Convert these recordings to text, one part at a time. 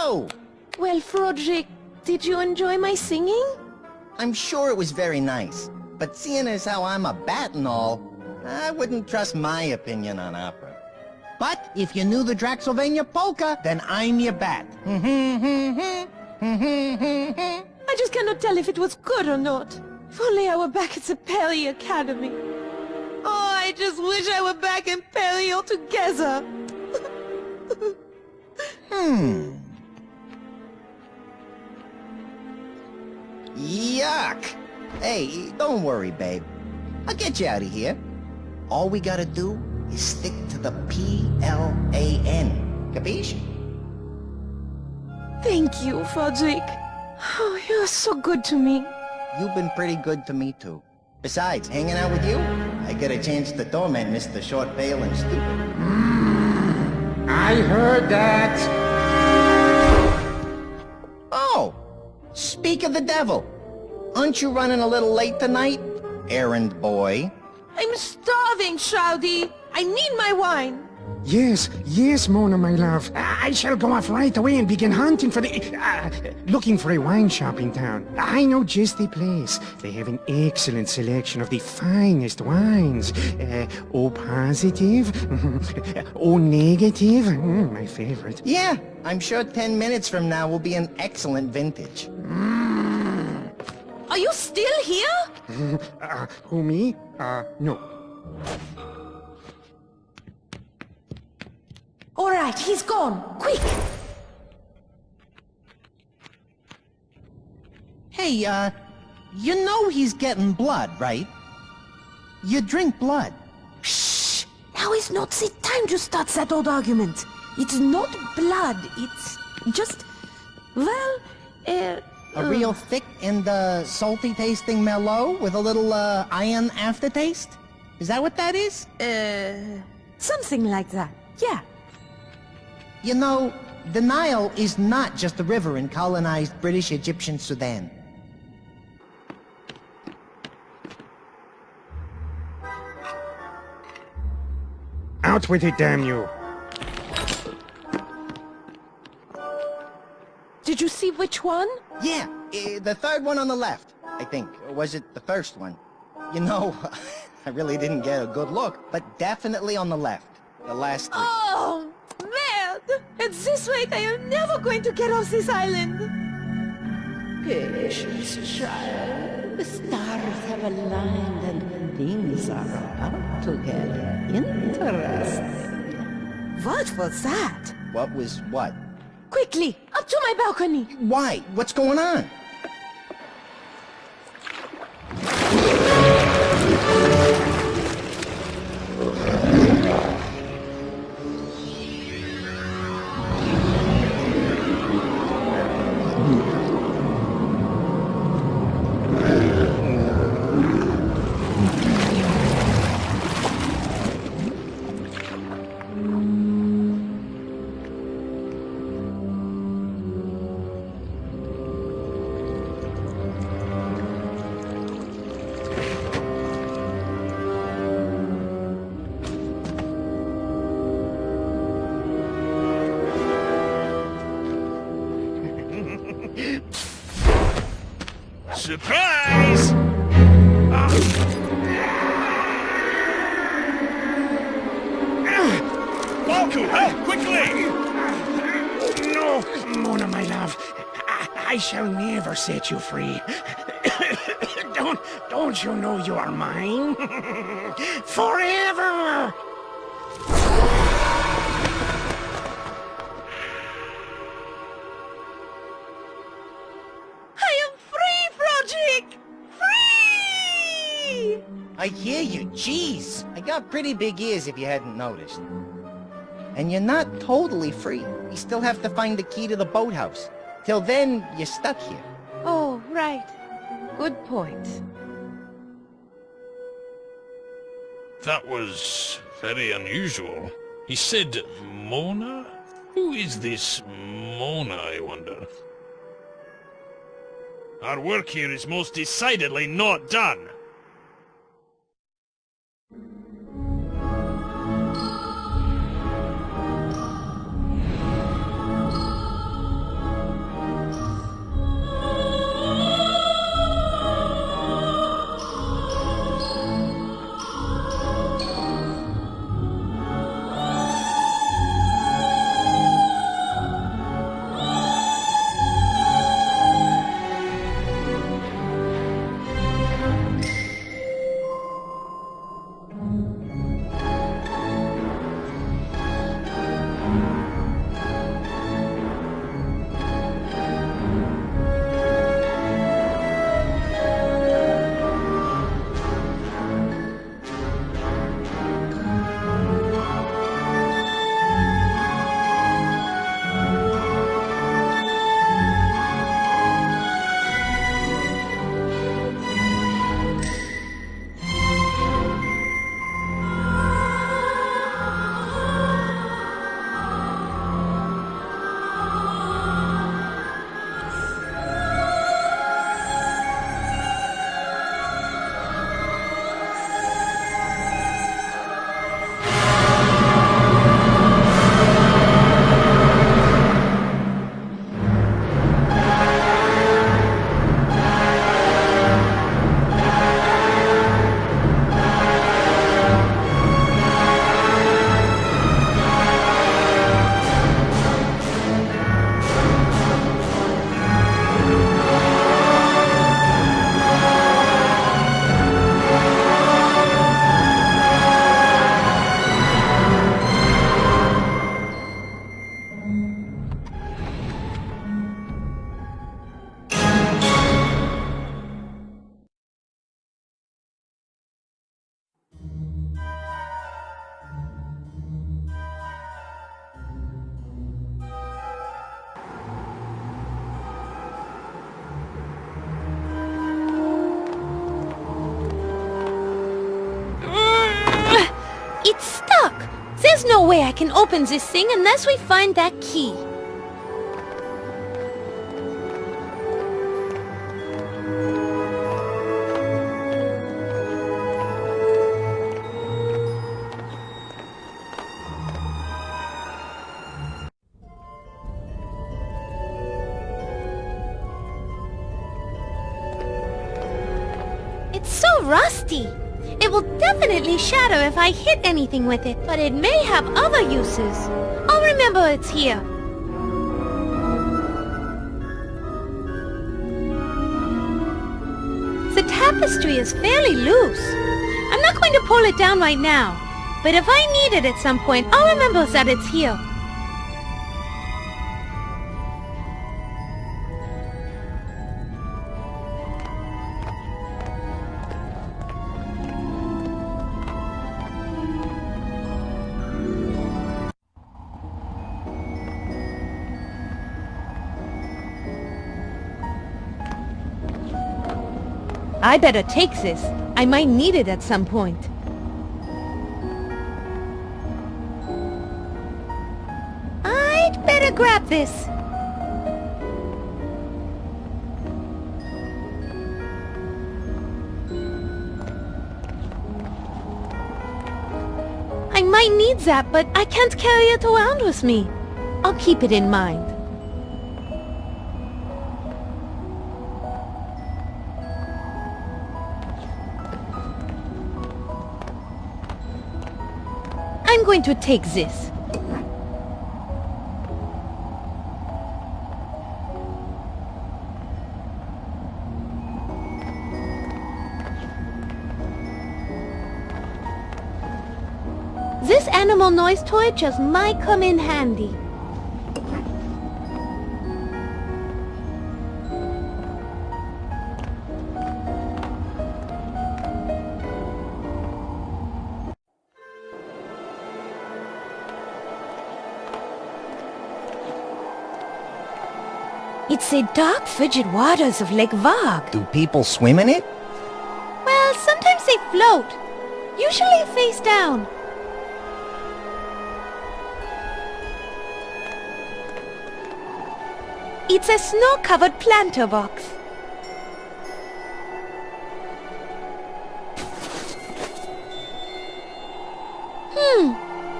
Hello! Well, Froderick, did you enjoy my singing? I'm sure it was very nice, but seeing as how I'm a bat and all, I wouldn't trust my opinion on opera. But if you knew the Draxsylvania polka, then I'm your bat. I just cannot tell if it was good or not. If only I were back at the Pelly Academy. Oh, I just wish I were back in Pelly altogether. Yuck! Hey, don't worry, babe. I'll get you out of here. All we gotta do is stick to the P-L-A-N. Capiche? Thank you, Froderick. Oh, you're so good to me. You've been pretty good to me, too. Besides, hanging out with you, I get a chance to torment Mr. Short, Pale, and Stupid. I heard that. Oh! Speak of the devil. Aren't you running a little late tonight, errand boy? I'm starving, Shrowdy. I need my wine. Yes, yes, Mona, my love. I shall go off right away and begin hunting for looking for a wine shop in town. I know just the place. They have an excellent selection of the finest wines. O positive, O negative, my favorite. Yeah, I'm sure 10 minutes from now will be an excellent vintage. Are you still here? Who, me? No. All right, he's gone. Quick! Hey, you know he's getting blood, right? You drink blood. Shh! Now is not the time to start that old argument. It's not blood, it's just... well, A real thick and, salty tasting Merlot with a little, iron aftertaste? Is that what that is? something like that, yeah. You know, the Nile is not just a river in colonized British-Egyptian Sudan. Out with it, damn you. Did you see which one? Yeah, the third one on the left, I think. Or was it the first one? You know, I really didn't get a good look, but definitely on the left. The last three. Oh, man! At this rate, I am never going to get off this island. Patience, child. The stars have aligned and things are about to get interesting. What was that? What was what? Quickly, up to my balcony. Why? What's going on? Surprise! Balku, quickly! No, Mona, my love. I shall never set you free. Don't you know you are mine? Forever! I hear you, jeez. I got pretty big ears if you hadn't noticed. And you're not totally free. You still have to find the key to the boathouse. Till then, you're stuck here. Oh, right. Good point. That was very unusual. He said Mona? Who is this Mona, I wonder? Our work here is most decidedly not done. no way I can open this thing unless we find that key. It's so rusty. It will definitely shatter if I hit anything with it, but it may have other uses. I'll remember it's here. The tapestry is fairly loose. I'm not going to pull it down right now, but if I need it at some point, I'll remember that it's here. I better take this. I might need it at some point. I'd better grab this. I might need that, but I can't carry it around with me. I'll keep it in mind. I'm going to take this. This animal noise toy just might come in handy. It's the dark, frigid waters of Lake Varg. Do people swim in it? Well, sometimes they float. Usually face down. It's a snow-covered planter box.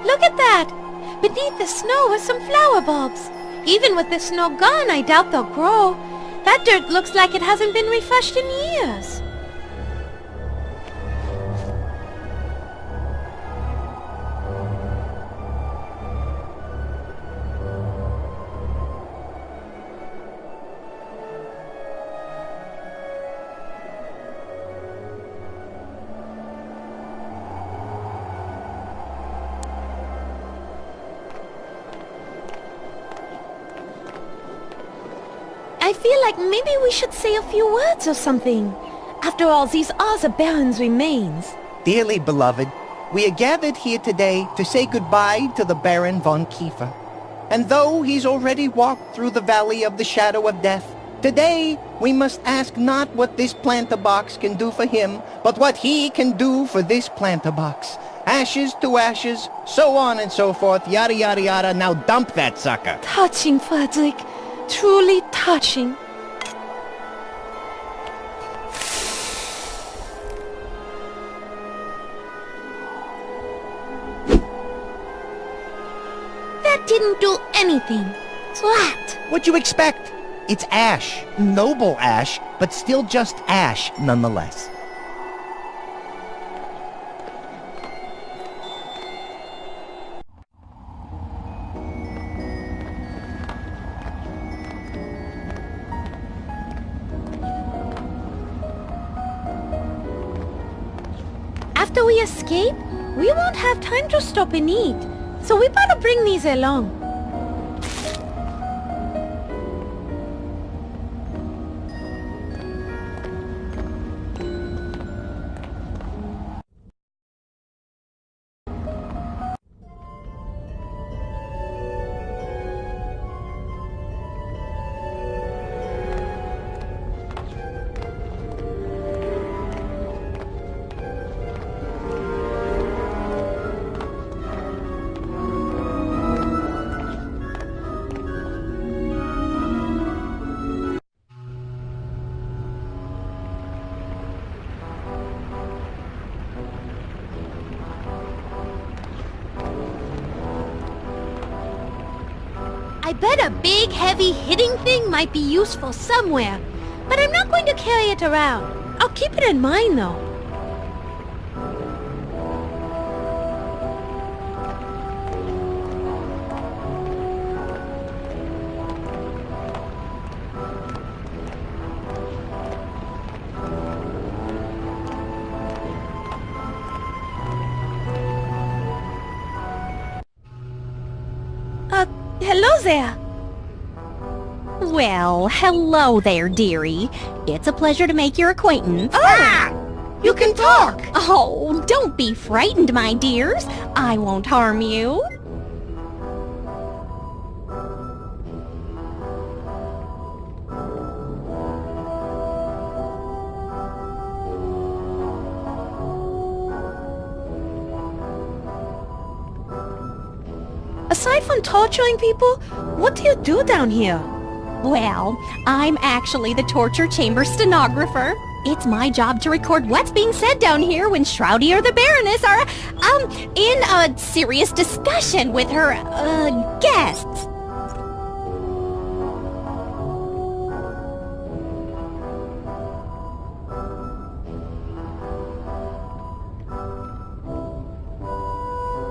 Look at that! Beneath the snow are some flower bulbs. Even with the snow gone, I doubt they'll grow. That dirt looks like it hasn't been refreshed in years. I feel like maybe we should say a few words or something. After all, these are the Baron's remains. Dearly beloved, we are gathered here today to say goodbye to the Baron von Kiefer. And though he's already walked through the valley of the shadow of death, today we must ask not what this planter box can do for him, but what he can do for this planter box. Ashes to ashes, so on and so forth, yada yada yada. Now dump that sucker. Touching, Frederick. Truly touching. That didn't do anything. Flat. What'd you expect? It's ash. Noble ash, but still just ash nonetheless. After we escape, we won't have time to stop and eat. So we better bring these along. I bet a big, heavy, hitting thing might be useful somewhere, but I'm not going to carry it around. I'll keep it in mind, though. Hello there. Well, hello there, dearie. It's a pleasure to make your acquaintance. You can talk! Oh, don't be frightened, my dears. I won't harm you. Aside from torturing people, what do you do down here? Well, I'm actually the torture chamber stenographer. It's my job to record what's being said down here when Shrowdy or the Baroness are, in a serious discussion with her, guests.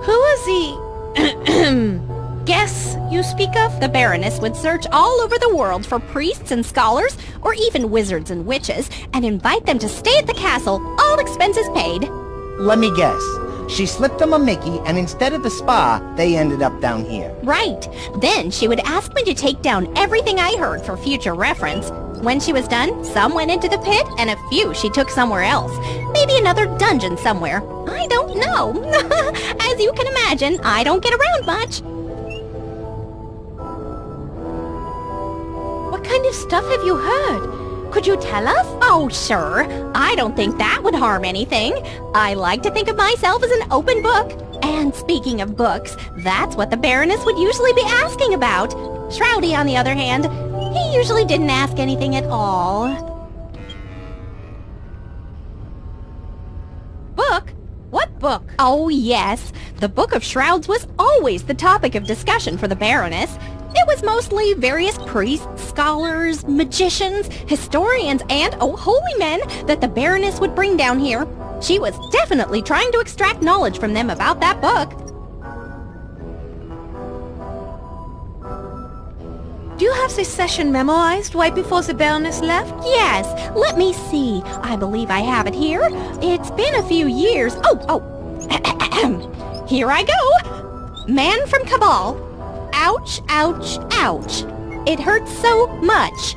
Who is the guess you speak of? The Baroness would search all over the world for priests and scholars, or even wizards and witches, and invite them to stay at the castle, all expenses paid. Let me guess. She slipped them a Mickey, and instead of the spa, they ended up down here. Right. Then she would ask me to take down everything I heard for future reference. When she was done, some went into the pit, and a few she took somewhere else. Maybe another dungeon somewhere. I don't know. As you can imagine, I don't get around much. What kind of stuff have you heard? Could you tell us? Oh, sure. I don't think that would harm anything. I like to think of myself as an open book. And speaking of books, that's what the Baroness would usually be asking about. Shrowdy, on the other hand, he usually didn't ask anything at all. Book? What book? Oh, yes. The Book of Shrouds was always the topic of discussion for the Baroness. It was mostly various priests, scholars, magicians, historians, and, holy men that the Baroness would bring down here. She was definitely trying to extract knowledge from them about that book. Do you have this session memorized right before the Baroness left? Yes, let me see. I believe I have it here. It's been a few years. Here I go. Man from Cabal. Ouch, ouch, ouch. It hurts so much.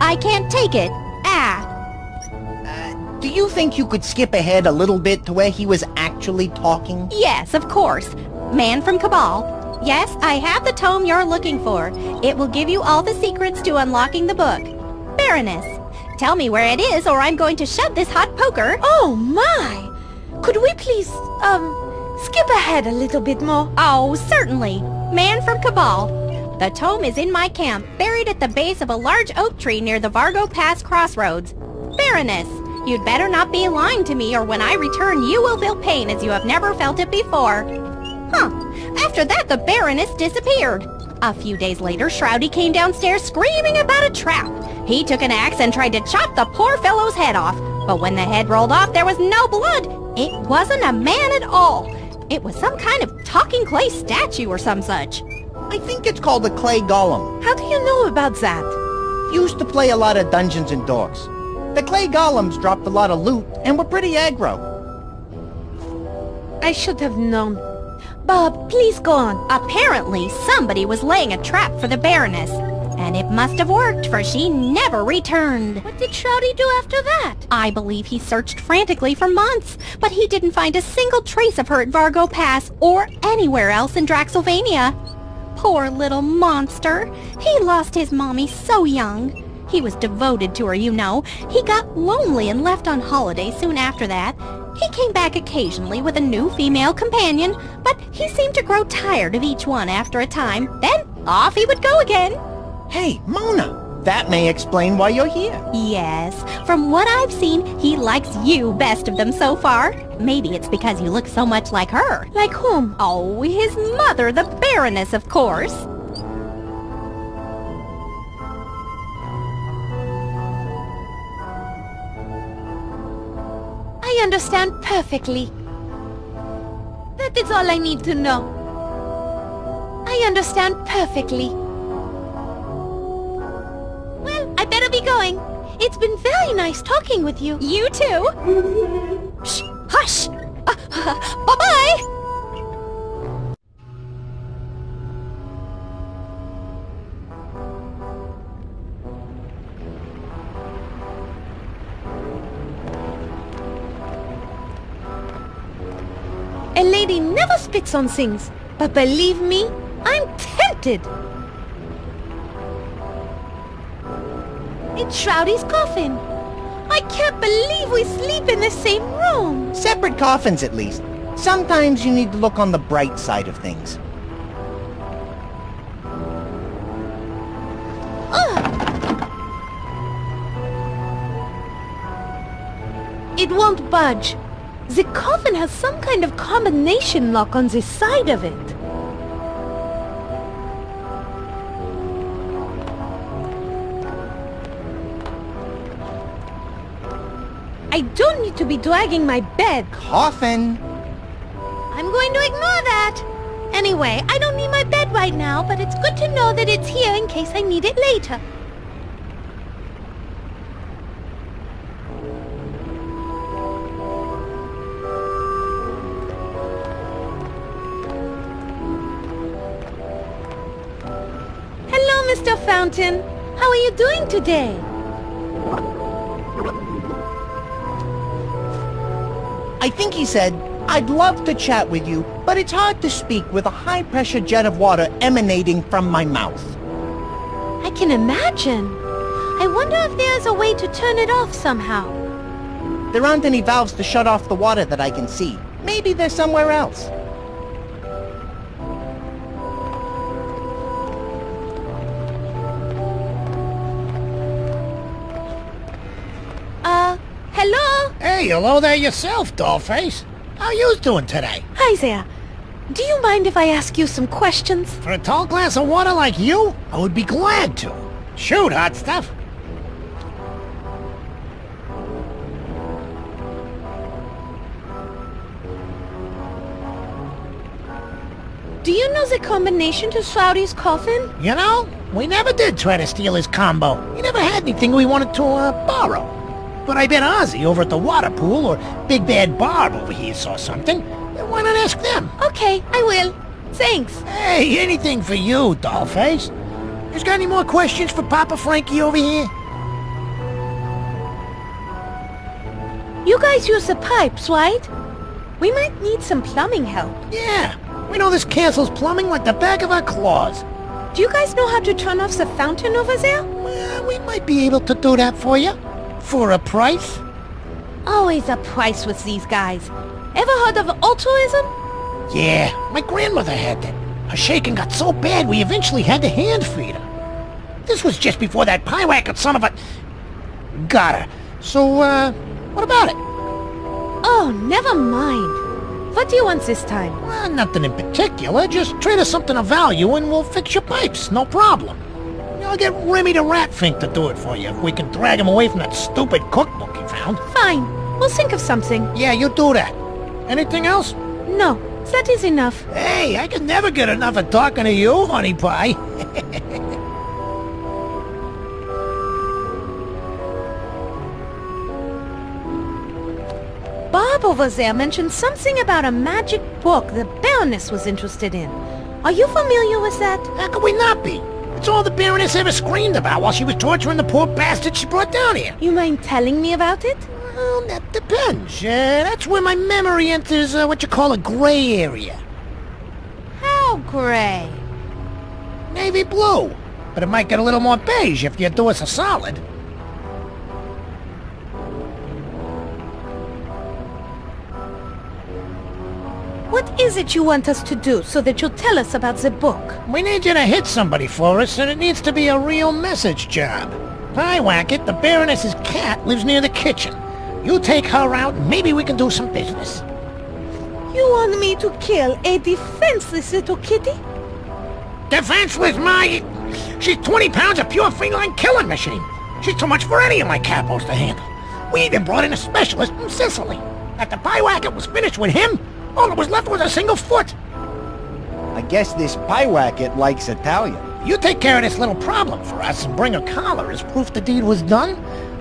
I can't take it. Do you think you could skip ahead a little bit to where he was actually talking? Yes, of course. Man from Cabal. Yes, I have the tome you're looking for. It will give you all the secrets to unlocking the book. Baroness, tell me where it is or I'm going to shove this hot poker. Oh, my! Could we please, skip ahead a little bit more? Oh, certainly. Man from Cabal. The tome is in my camp, buried at the base of a large oak tree near the Vargo Pass crossroads. Baroness, you'd better not be lying to me or when I return you will feel pain as you have never felt it before. After that, the Baroness disappeared. A few days later, Shrowdy came downstairs screaming about a trap. He took an axe and tried to chop the poor fellow's head off. But when the head rolled off, there was no blood. It wasn't a man at all. It was some kind of talking clay statue or some such. I think it's called a clay golem. How do you know about that? Used to play a lot of Dungeons and Dogs. The clay golems dropped a lot of loot and were pretty aggro. I should have known. Bob, please go on. Apparently, somebody was laying a trap for the Baroness. And it must have worked, for she never returned. What did Shrowdy do after that? I believe he searched frantically for months, but he didn't find a single trace of her at Vargo Pass or anywhere else in Draxsylvania. Poor little monster. He lost his mommy so young. He was devoted to her, you know. He got lonely and left on holiday soon after that. He came back occasionally with a new female companion, but he seemed to grow tired of each one after a time. Then off he would go again. Hey, Mona, that may explain why you're here. Yes, from what I've seen, he likes you best of them so far. Maybe it's because you look so much like her. Like whom? Oh, his mother, the Baroness, of course. I understand perfectly. That is all I need to know. I understand perfectly. Well, I better be going. It's been very nice talking with you. You too. Shh! Hush! Bye-bye! A lady never spits on things, but believe me, I'm tempted. It's Shrowdy's coffin. I can't believe we sleep in the same room. Separate coffins, at least. Sometimes you need to look on the bright side of things. It won't budge. The coffin has some kind of combination lock on the side of it. I don't need to be dragging my bed. Coffin? I'm going to ignore that. Anyway, I don't need my bed right now, but it's good to know that it's here in case I need it later. Hello, Mr. Fountain. How are you doing today? I think he said, "I'd love to chat with you, but it's hard to speak with a high-pressure jet of water emanating from my mouth." I can imagine. I wonder if there's a way to turn it off somehow. There aren't any valves to shut off the water that I can see. Maybe they're somewhere else. Hello? Hey, hello there yourself, dollface. How you doing today? Hi there. Do you mind if I ask you some questions? For a tall glass of water like you, I would be glad to. Shoot, hot stuff. Do you know the combination to Shrowdy's coffin? You know, we never did try to steal his combo. He never had anything we wanted to borrow. But I bet Ozzy over at the water pool or Big Bad Barb over here saw something. Why not ask them? Okay, I will. Thanks. Hey, anything for you, dollface. You got any more questions for Papa Frankie over here? You guys use the pipes, right? We might need some plumbing help. Yeah, we know this castle's plumbing like the back of our claws. Do you guys know how to turn off the fountain over there? Well, we might be able to do that for you. For a price? Always a price with these guys. Ever heard of altruism? Yeah, my grandmother had that. Her shaking got so bad we eventually had to hand feed her. This was just before that pie-whacker son of a... got her. So, what about it? Oh, never mind. What do you want this time? Well, nothing in particular. Just trade us something of value and we'll fix your pipes. No problem. I'll get Remy the Ratfink to do it for you if we can drag him away from that stupid cookbook he found. Fine. We'll think of something. Yeah, you do that. Anything else? No, that is enough. Hey, I can never get enough of talking to you, honey pie. Bob over there mentioned something about a magic book the Baroness was interested in. Are you familiar with that? How could we not be? It's all the Baroness ever screamed about while she was torturing the poor bastard she brought down here. You mind telling me about it? Well, that depends. That's where my memory enters what you call a gray area. How gray? Navy blue. But it might get a little more beige if you do us a solid. What is it you want us to do so that you'll tell us about the book? We need you to hit somebody for us, and it needs to be a real message job. Pie Wacket, the Baroness's cat, lives near the kitchen. You take her out, and maybe we can do some business. You want me to kill a defenseless little kitty? Defenseless, my... She's 20 pounds of pure feline killing machine. She's too much for any of my capos to handle. We even brought in a specialist from Sicily. After Pie Wacket was finished with him, all that was left was a single foot. I guess this Piewacket likes Italian. You take care of this little problem for us and bring a collar as proof the deed was done.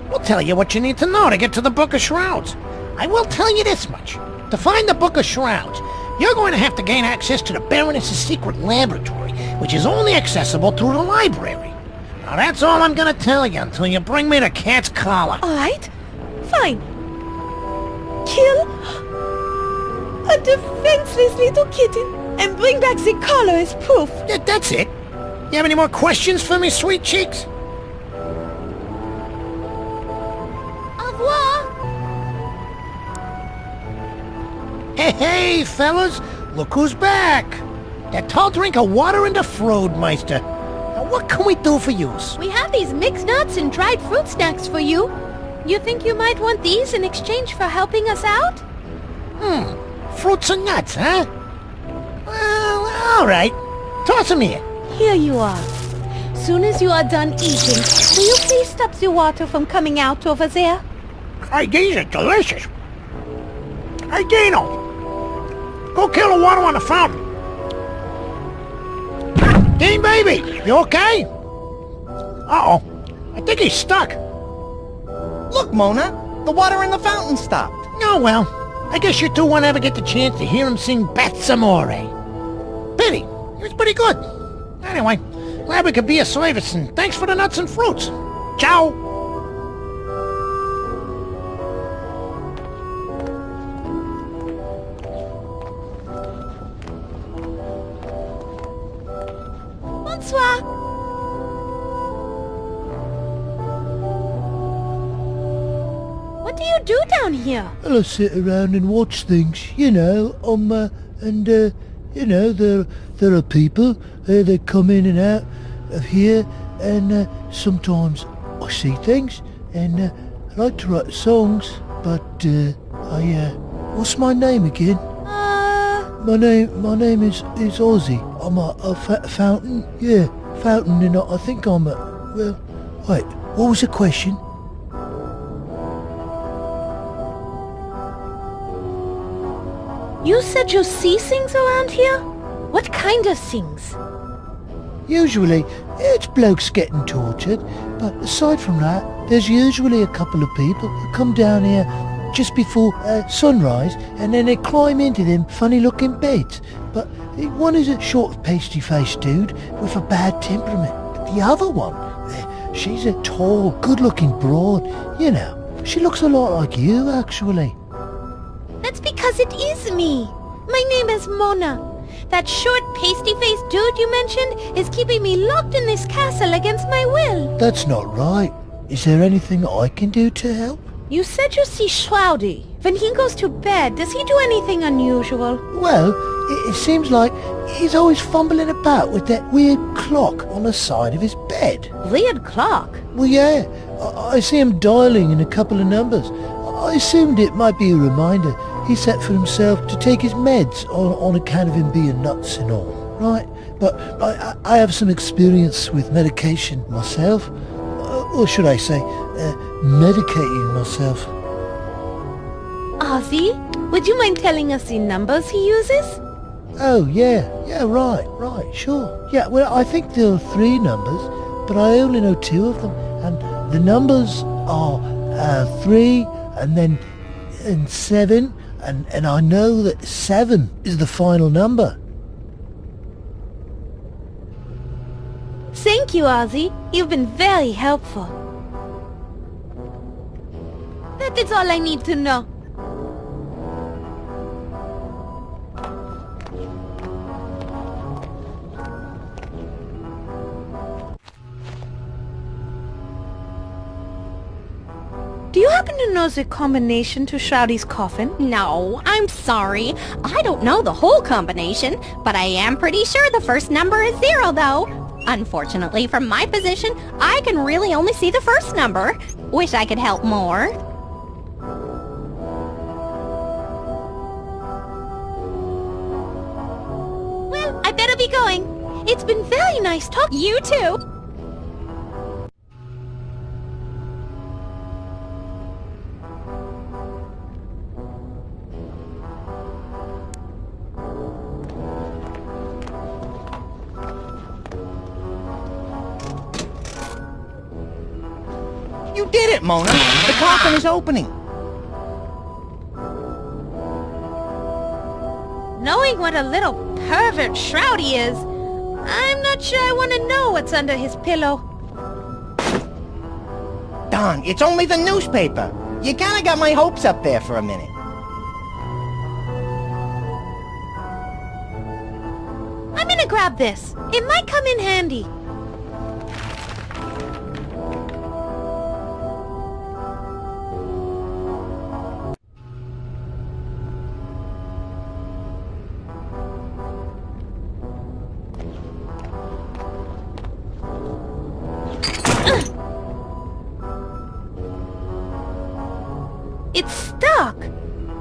We'll tell you what you need to know to get to the Book of Shrouds. I will tell you this much. To find the Book of Shrouds, you're going to have to gain access to the Baroness's secret laboratory, which is only accessible through the library. Now that's all I'm gonna tell you until you bring me the cat's collar. All right, fine. Kill a defenseless little kitten and bring back the collar as proof. Yeah, that's it. You have any more questions for me, sweet cheeks? Au revoir. Hey, fellas, look who's back. That tall drink of water and the Froadmeister. Now, what can we do for yous? We have these mixed nuts and dried fruit snacks for you. You think you might want these in exchange for helping us out? Fruits and nuts, huh? Well, all right. Toss them here. Here you are. Soon as you are done eating, will you please stop the water from coming out over there? Hey, these are delicious. Hey, Dino. Go kill the water on the fountain. Dean, baby, you okay? Uh-oh. I think he's stuck. Look, Mona, the water in the fountain stopped. Oh, well. I guess you two won't ever get the chance to hear him sing Bats Amore. Pity. He was pretty good. Anyway, glad we could be of service, and thanks for the nuts and fruits. Ciao. Bonsoir. What do you do down here? Well, I sit around and watch things, you know, you know, there are people, that come in and out of here, and sometimes I see things, and I like to write songs, but what's my name again? My name is Ozzy. I'm a fountain, yeah, fountain, and I think I'm a, well, wait, what was the question? You said you see things around here? What kind of things? Usually, it's blokes getting tortured, but aside from that, there's usually a couple of people who come down here just before sunrise, and then they climb into them funny-looking beds. But one is a short, pasty-faced dude with a bad temperament. But the other one, she's a tall, good-looking broad. You know, she looks a lot like you, actually. That's because it is me. My name is Mona. That short, pasty-faced dude you mentioned is keeping me locked in this castle against my will. That's not right. Is there anything I can do to help? You said you see Shrowdy. When he goes to bed, does he do anything unusual? Well, it seems like he's always fumbling about with that weird clock on the side of his bed. Weird clock? Well, yeah. I see him dialing in a couple of numbers. I assumed it might be a reminder he set for himself to take his meds on account of him being nuts and all, right? But I have some experience with medication myself, or should I say, medicating myself. Ozzy, would you mind telling us the numbers he uses? Oh, yeah, right, sure. Yeah, well, I think there are 3 numbers, but I only know 2 of them, and the numbers are 3, and then 7, and I know that 7 is the final number. Thank you, Ozzy. You've been very helpful. That is all I need to know. Do you happen to know the combination to Shrowdy's coffin? No, I'm sorry. I don't know the whole combination, but I am pretty sure the first number is 0, though. Unfortunately, from my position, I can really only see the first number. Wish I could help more. Well, I better be going. It's been very nice talking. You too. You did it, Mona! The coffin is opening! Knowing what a little pervert Shrowdy is, I'm not sure I want to know what's under his pillow. Darn, it's only the newspaper! You kinda got my hopes up there for a minute. I'm gonna grab this. It might come in handy. It's stuck!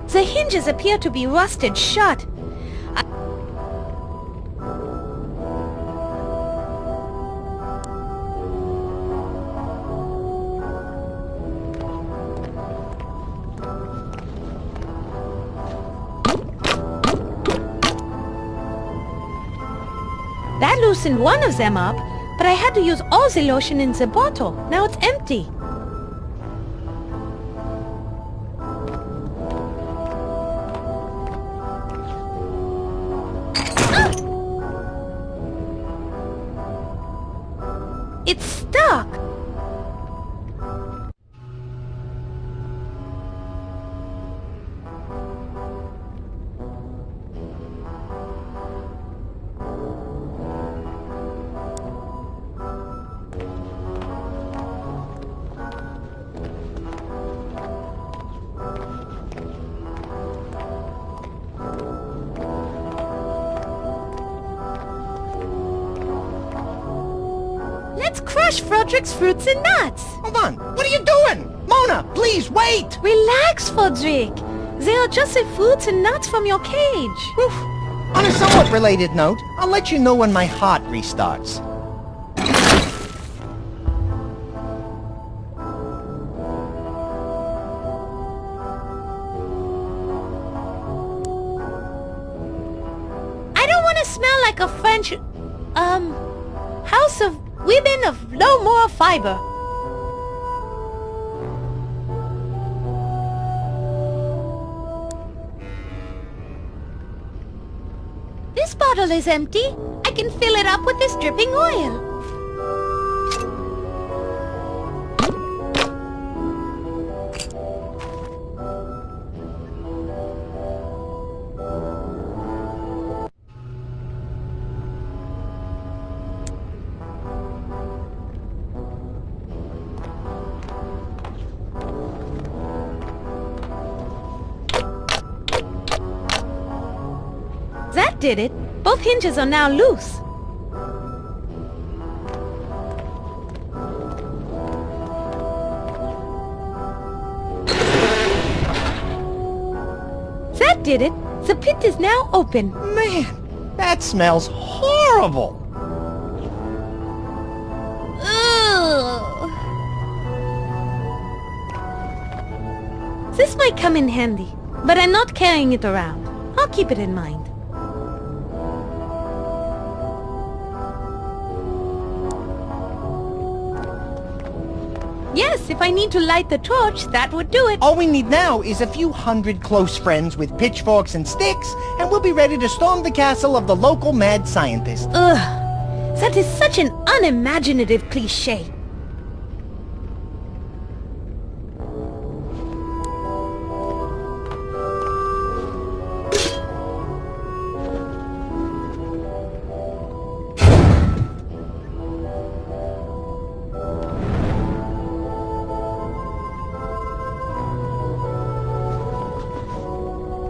The hinges appear to be rusted shut. That loosened one of them up, but I had to use all the lotion in the bottle. Now it's empty. It's stuck! Let's crush Frodrick's fruits and nuts! Hold on, what are you doing? Mona, please, wait! Relax, Frodrick. They are just the fruits and nuts from your cage. Whew. On a somewhat related note, I'll let you know when my heart restarts. I don't want to smell like a French... house of women of low moral fiber. This bottle is empty. I can fill it up with this dripping oil. That did it. Both hinges are now loose. That did it. The pit is now open. Man, that smells horrible! Ugh. This might come in handy, but I'm not carrying it around. I'll keep it in mind. Yes, if I need to light the torch, that would do it. All we need now is a few hundred close friends with pitchforks and sticks, and we'll be ready to storm the castle of the local mad scientist. Ugh, that is such an unimaginative cliché.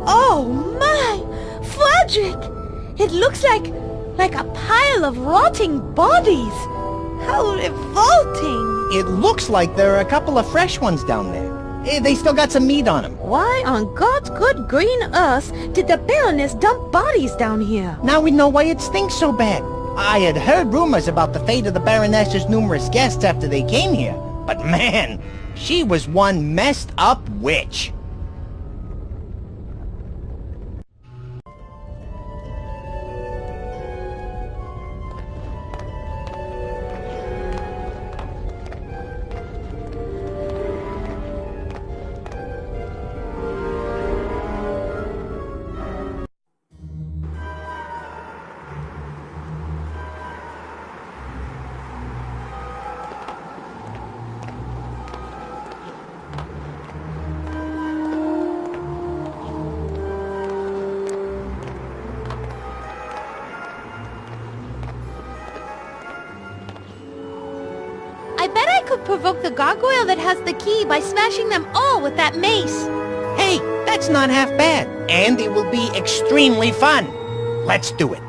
Oh my! Frederick! It looks like a pile of rotting bodies! How revolting! It looks like there are a couple of fresh ones down there. They still got some meat on them. Why on God's good green earth did the Baroness dump bodies down here? Now we know why it stinks so bad. I had heard rumors about the fate of the Baroness's numerous guests after they came here. But man, she was one messed up witch. I bet I could provoke the gargoyle that has the key by smashing them all with that mace. Hey, that's not half bad. And it will be extremely fun. Let's do it.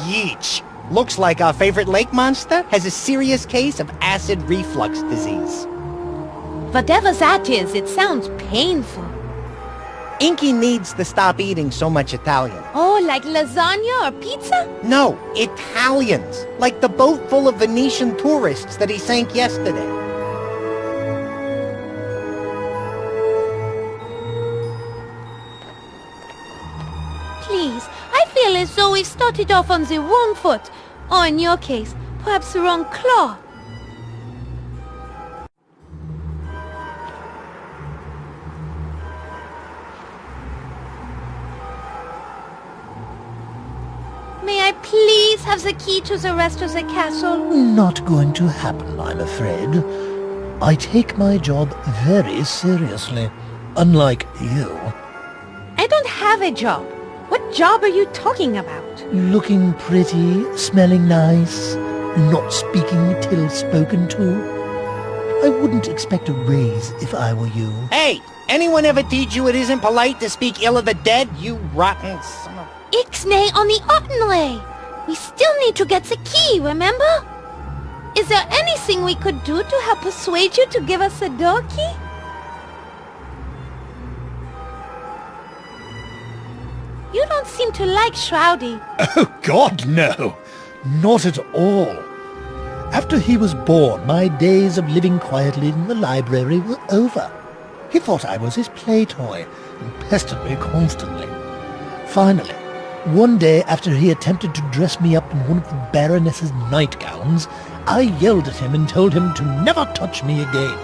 Yeesh. Looks like our favorite lake monster has a serious case of acid reflux disease. Whatever that is, it sounds painful. Inky needs to stop eating so much Italian. Oh, like lasagna or pizza? No, Italians. Like the boat full of Venetian tourists that he sank yesterday. Please, I feel as though we started off on the wrong foot. Or in your case, perhaps the wrong claw. May I please have the key to the rest of the castle? Not going to happen, I'm afraid. I take my job very seriously, unlike you. I don't have a job. What job are you talking about? Looking pretty, smelling nice, not speaking till spoken to. I wouldn't expect a raise if I were you. Hey, anyone ever teach you it isn't polite to speak ill of the dead, you rotten son of... Ixnay on the Ottenley! We still need to get the key, remember? Is there anything we could do to help persuade you to give us the door key? You don't seem to like Shrowdy. Oh, God, no. Not at all. After he was born, my days of living quietly in the library were over. He thought I was his play toy and pestered me constantly. Finally, one day after he attempted to dress me up in one of the Baroness's nightgowns, I yelled at him and told him to never touch me again.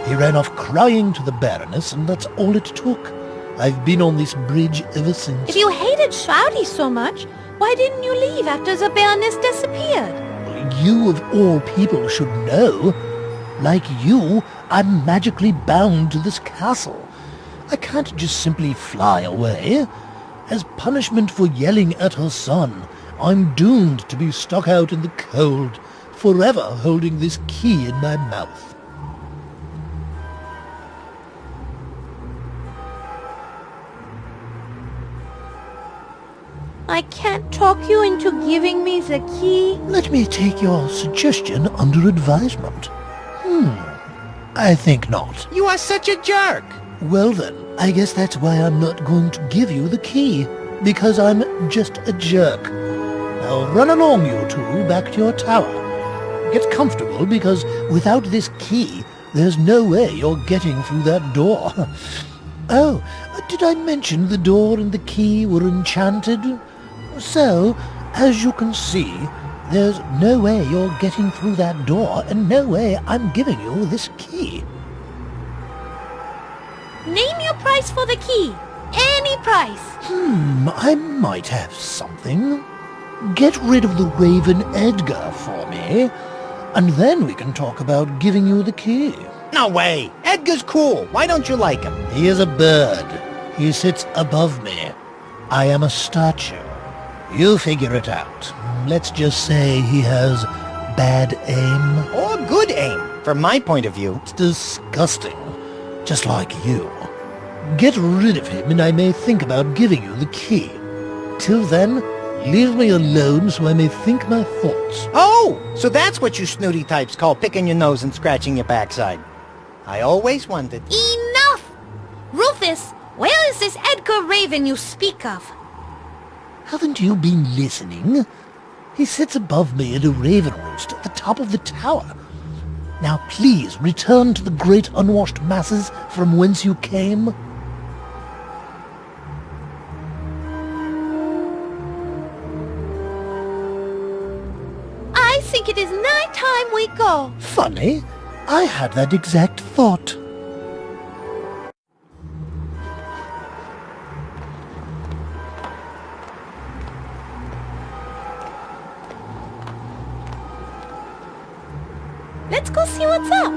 He ran off crying to the Baroness, and that's all it took. I've been on this bridge ever since. If you hated Shrowdy so much, why didn't you leave after the Baroness disappeared? You of all people should know. Like you, I'm magically bound to this castle. I can't just simply fly away. As punishment for yelling at her son, I'm doomed to be stuck out in the cold, forever holding this key in my mouth. I can't talk you into giving me the key. Let me take your suggestion under advisement. I think not. You are such a jerk! Well then, I guess that's why I'm not going to give you the key. Because I'm just a jerk. Now run along, you two, back to your tower. Get comfortable, because without this key, there's no way you're getting through that door. Oh, did I mention the door and the key were enchanted? So, as you can see, there's no way you're getting through that door, and no way I'm giving you this key. Name your price for the key. Any price. I might have something. Get rid of the Raven Edgar for me, and then we can talk about giving you the key. No way! Edgar's cool. Why don't you like him? He is a bird. He sits above me. I am a statue. You figure it out. Let's just say he has bad aim. Or good aim, from my point of view. It's disgusting. Just like you. Get rid of him and I may think about giving you the key. Till then, leave me alone so I may think my thoughts. Oh! So that's what you snooty types call picking your nose and scratching your backside. I always wondered. Enough! Rufus, where is this Edgar Raven you speak of? Haven't you been listening? He sits above me in a raven roost at the top of the tower. Now please return to the great unwashed masses from whence you came. I think it is night time we go. Funny, I had that exact thought. Let's go see what's up.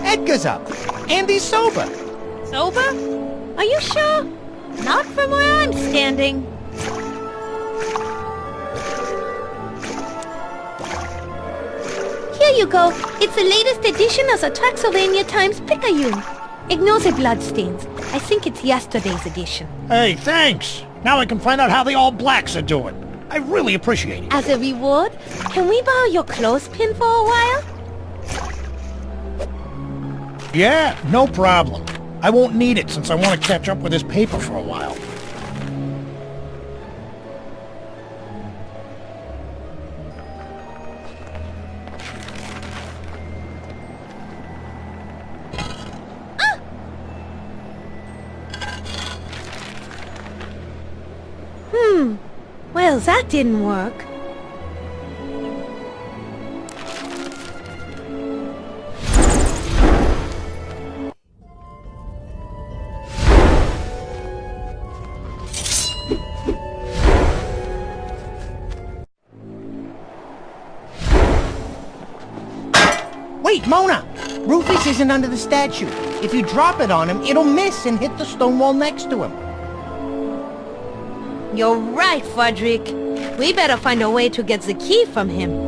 Edgar's up. And he's sober. Sober? Are you sure? Not from where I'm standing. Here you go. It's the latest edition of the Draxsylvania Times Picayune. Ignore the bloodstains. I think it's yesterday's edition. Hey, thanks! Now I can find out how the All Blacks are doing. I really appreciate it. As a reward, can we borrow your clothespin for a while? Yeah, no problem. I won't need it since I want to catch up with this paper for a while. Well, that didn't work. Wait, Mona! Rufus isn't under the statue. If you drop it on him, it'll miss and hit the stone wall next to him. You're right, Frederick. We better find a way to get the key from him.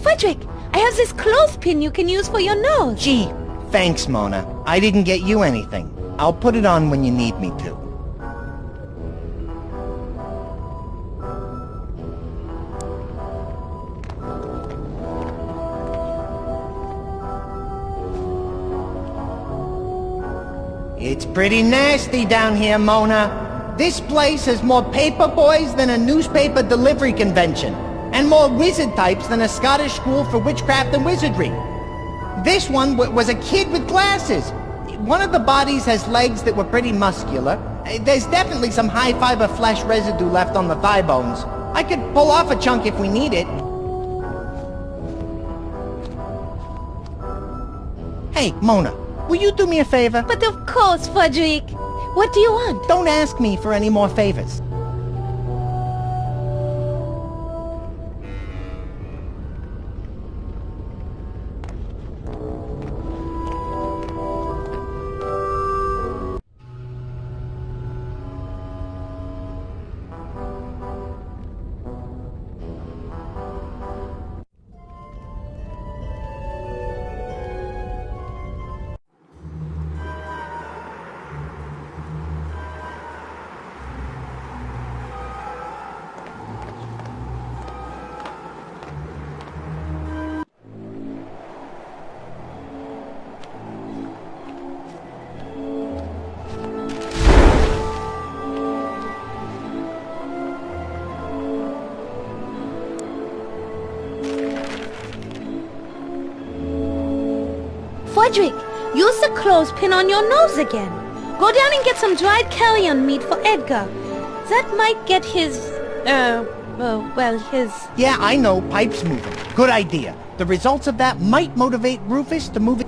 Frederick, I have this clothespin you can use for your nose. Gee, thanks, Mona. I didn't get you anything. I'll put it on when you need me to. It's pretty nasty down here, Mona. This place has more paper boys than a newspaper delivery convention, and more wizard types than a Scottish school for witchcraft and wizardry. This one was a kid with glasses. One of the bodies has legs that were pretty muscular. There's definitely some high-fiber flesh residue left on the thigh bones. I could pull off a chunk if we need it. Hey, Mona, will you do me a favor? But of course, Frederick. What do you want? Don't ask me for any more favors. Frederick, use the clothespin on your nose again. Go down and get some dried carrion meat for Edgar. That might get his, his... Yeah, I know, pipe's moving. Good idea. The results of that might motivate Rufus to move it.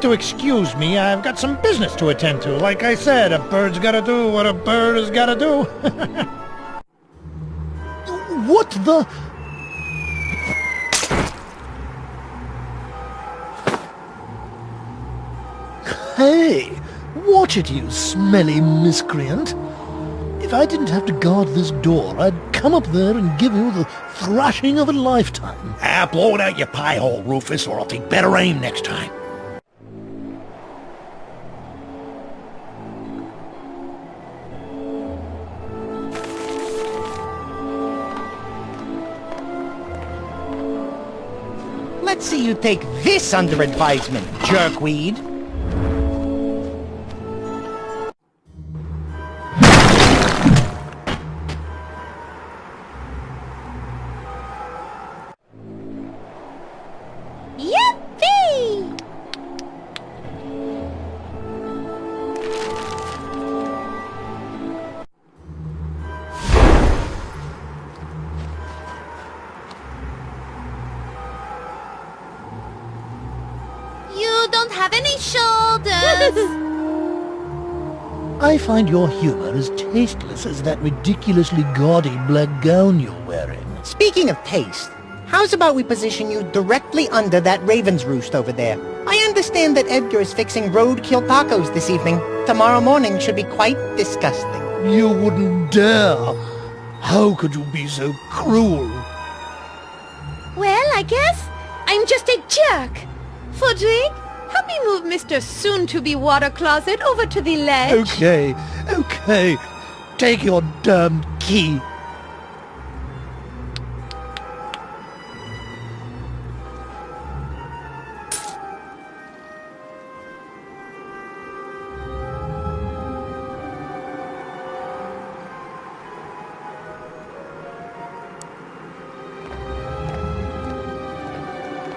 to excuse me. I've got some business to attend to. Like I said, a bird's gotta do what a bird has gotta do. What the... Hey! Watch it, you smelly miscreant. If I didn't have to guard this door, I'd come up there and give you the thrashing of a lifetime. Blow it out your pie hole, Rufus, or I'll take better aim next time. Let's see you take this under advisement, jerkweed. Yippee! You don't have any shoulders. I find your humor as tasteless as that ridiculously gaudy black gown you're wearing. Speaking of taste, how's about we position you directly under that raven's roost over there? I understand that Edgar is fixing roadkill tacos this evening. Tomorrow morning should be quite disgusting. You wouldn't dare! How could you be so cruel? Well, I guess I'm just a jerk. Fudrick, help me move Mr. Soon-to-be water closet over to the ledge. Okay. Take your damned key.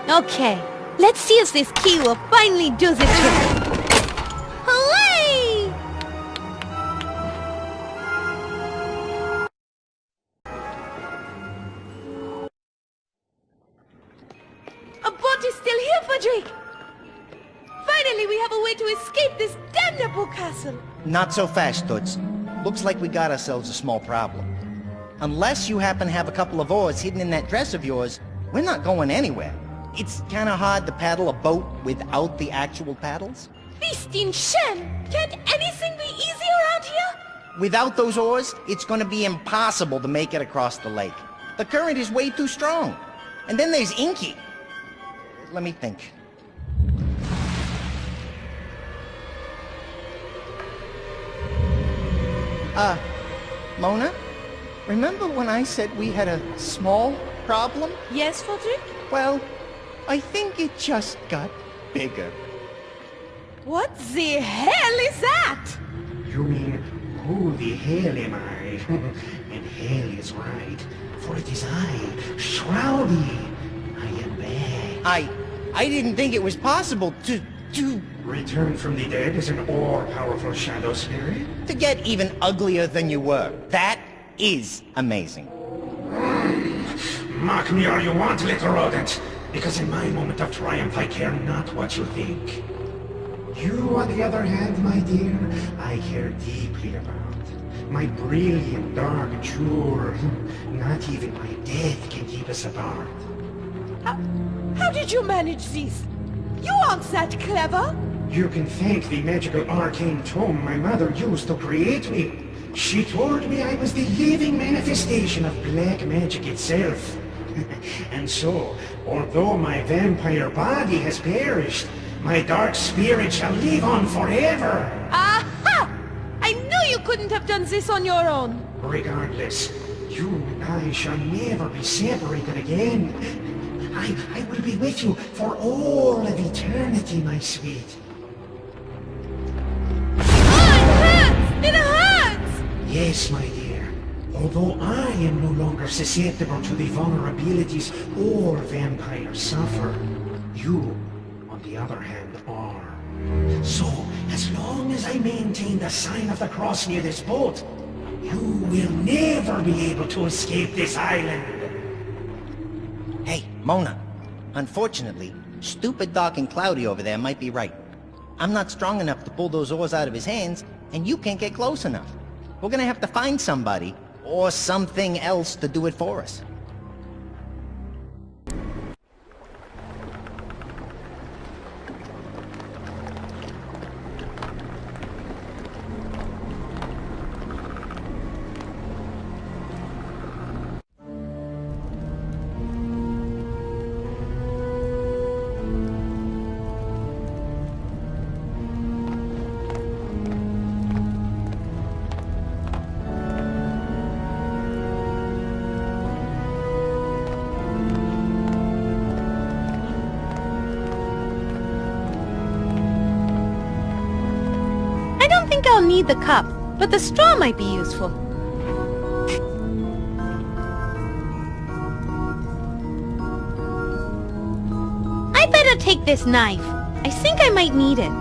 Okay, let's see if this key will finally do the trick. Hooray! A boat is still here, Fudrick! Finally, we have a way to escape this damnable castle! Not so fast, Toots. Looks like we got ourselves a small problem. Unless you happen to have a couple of oars hidden in that dress of yours, we're not going anywhere. It's kinda hard to paddle a boat without the actual paddles. Beast in Shen! Can't anything be easy around here? Without those oars, it's gonna be impossible to make it across the lake. The current is way too strong. And then there's Inky. Let me think. Mona? Remember when I said we had a small problem? Yes, Fudrick? Well, I think it just got bigger. What the hell is that? You mean, who the hell am I? And hell is right, for it is I, Shrowdy. I am back. I didn't think it was possible to Return from the dead as an all-powerful shadow spirit? get even uglier than you were. That is amazing. Mock me all you want, little rodent, because in my moment of triumph I care not what you think. You, on the other hand, my dear, I care deeply about. My brilliant dark jewel. Not even my death can keep us apart. How did you manage this? You aren't that clever. You can thank the magical arcane tome my mother used to create me. She told me I was the living manifestation of black magic itself. And so, although my vampire body has perished, my dark spirit shall live on forever. Aha! I knew you couldn't have done this on your own. Regardless, you and I shall never be separated again. I will be with you for all of eternity, my sweet. It hurts! Yes, my dear. Although I am no longer susceptible to the vulnerabilities all vampires suffer, you, on the other hand, are. So, as long as I maintain the sign of the cross near this boat, you will never be able to escape this island. Hey, Mona. Unfortunately, stupid, dark, and cloudy over there might be right. I'm not strong enough to pull those oars out of his hands, and you can't get close enough. We're gonna have to find somebody, or something else to do it for us. I think I'll need the cup, but the straw might be useful. I better take this knife. I think I might need it.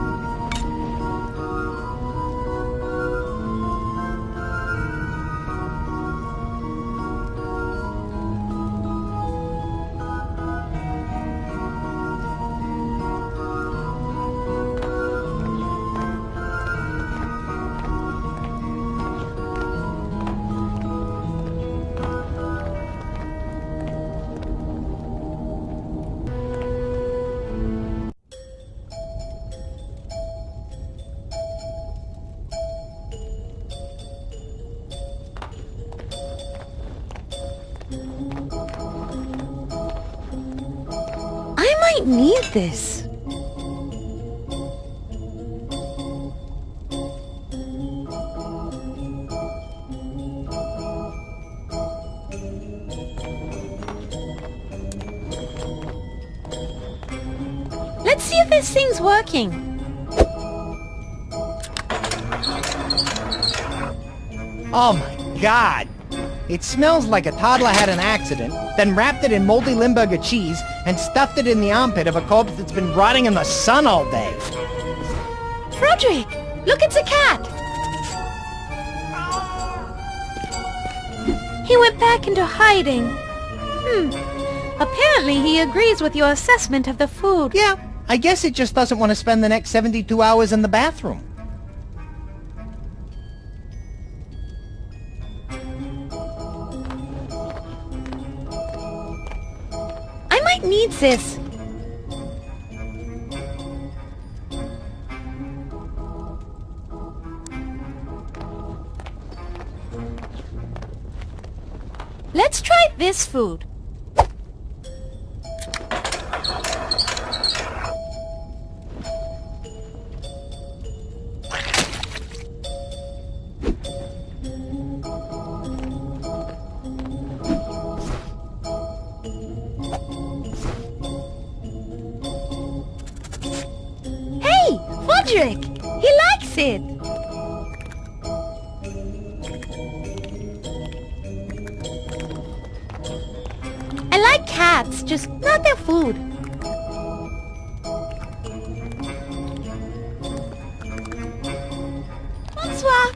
I need this. Let's see if this thing's working. Oh my god! It smells like a toddler had an accident, then wrapped it in moldy Limburger cheese, and stuffed it in the armpit of a corpse that's been rotting in the sun all day. Frederick, look, it's a cat. He went back into hiding. Apparently he agrees with your assessment of the food. Yeah, I guess it just doesn't want to spend the next 72 hours in the bathroom. I might need this. Let's try this food. Hey, Frederick! He likes it! I like cats, just not their food. Bonsoir!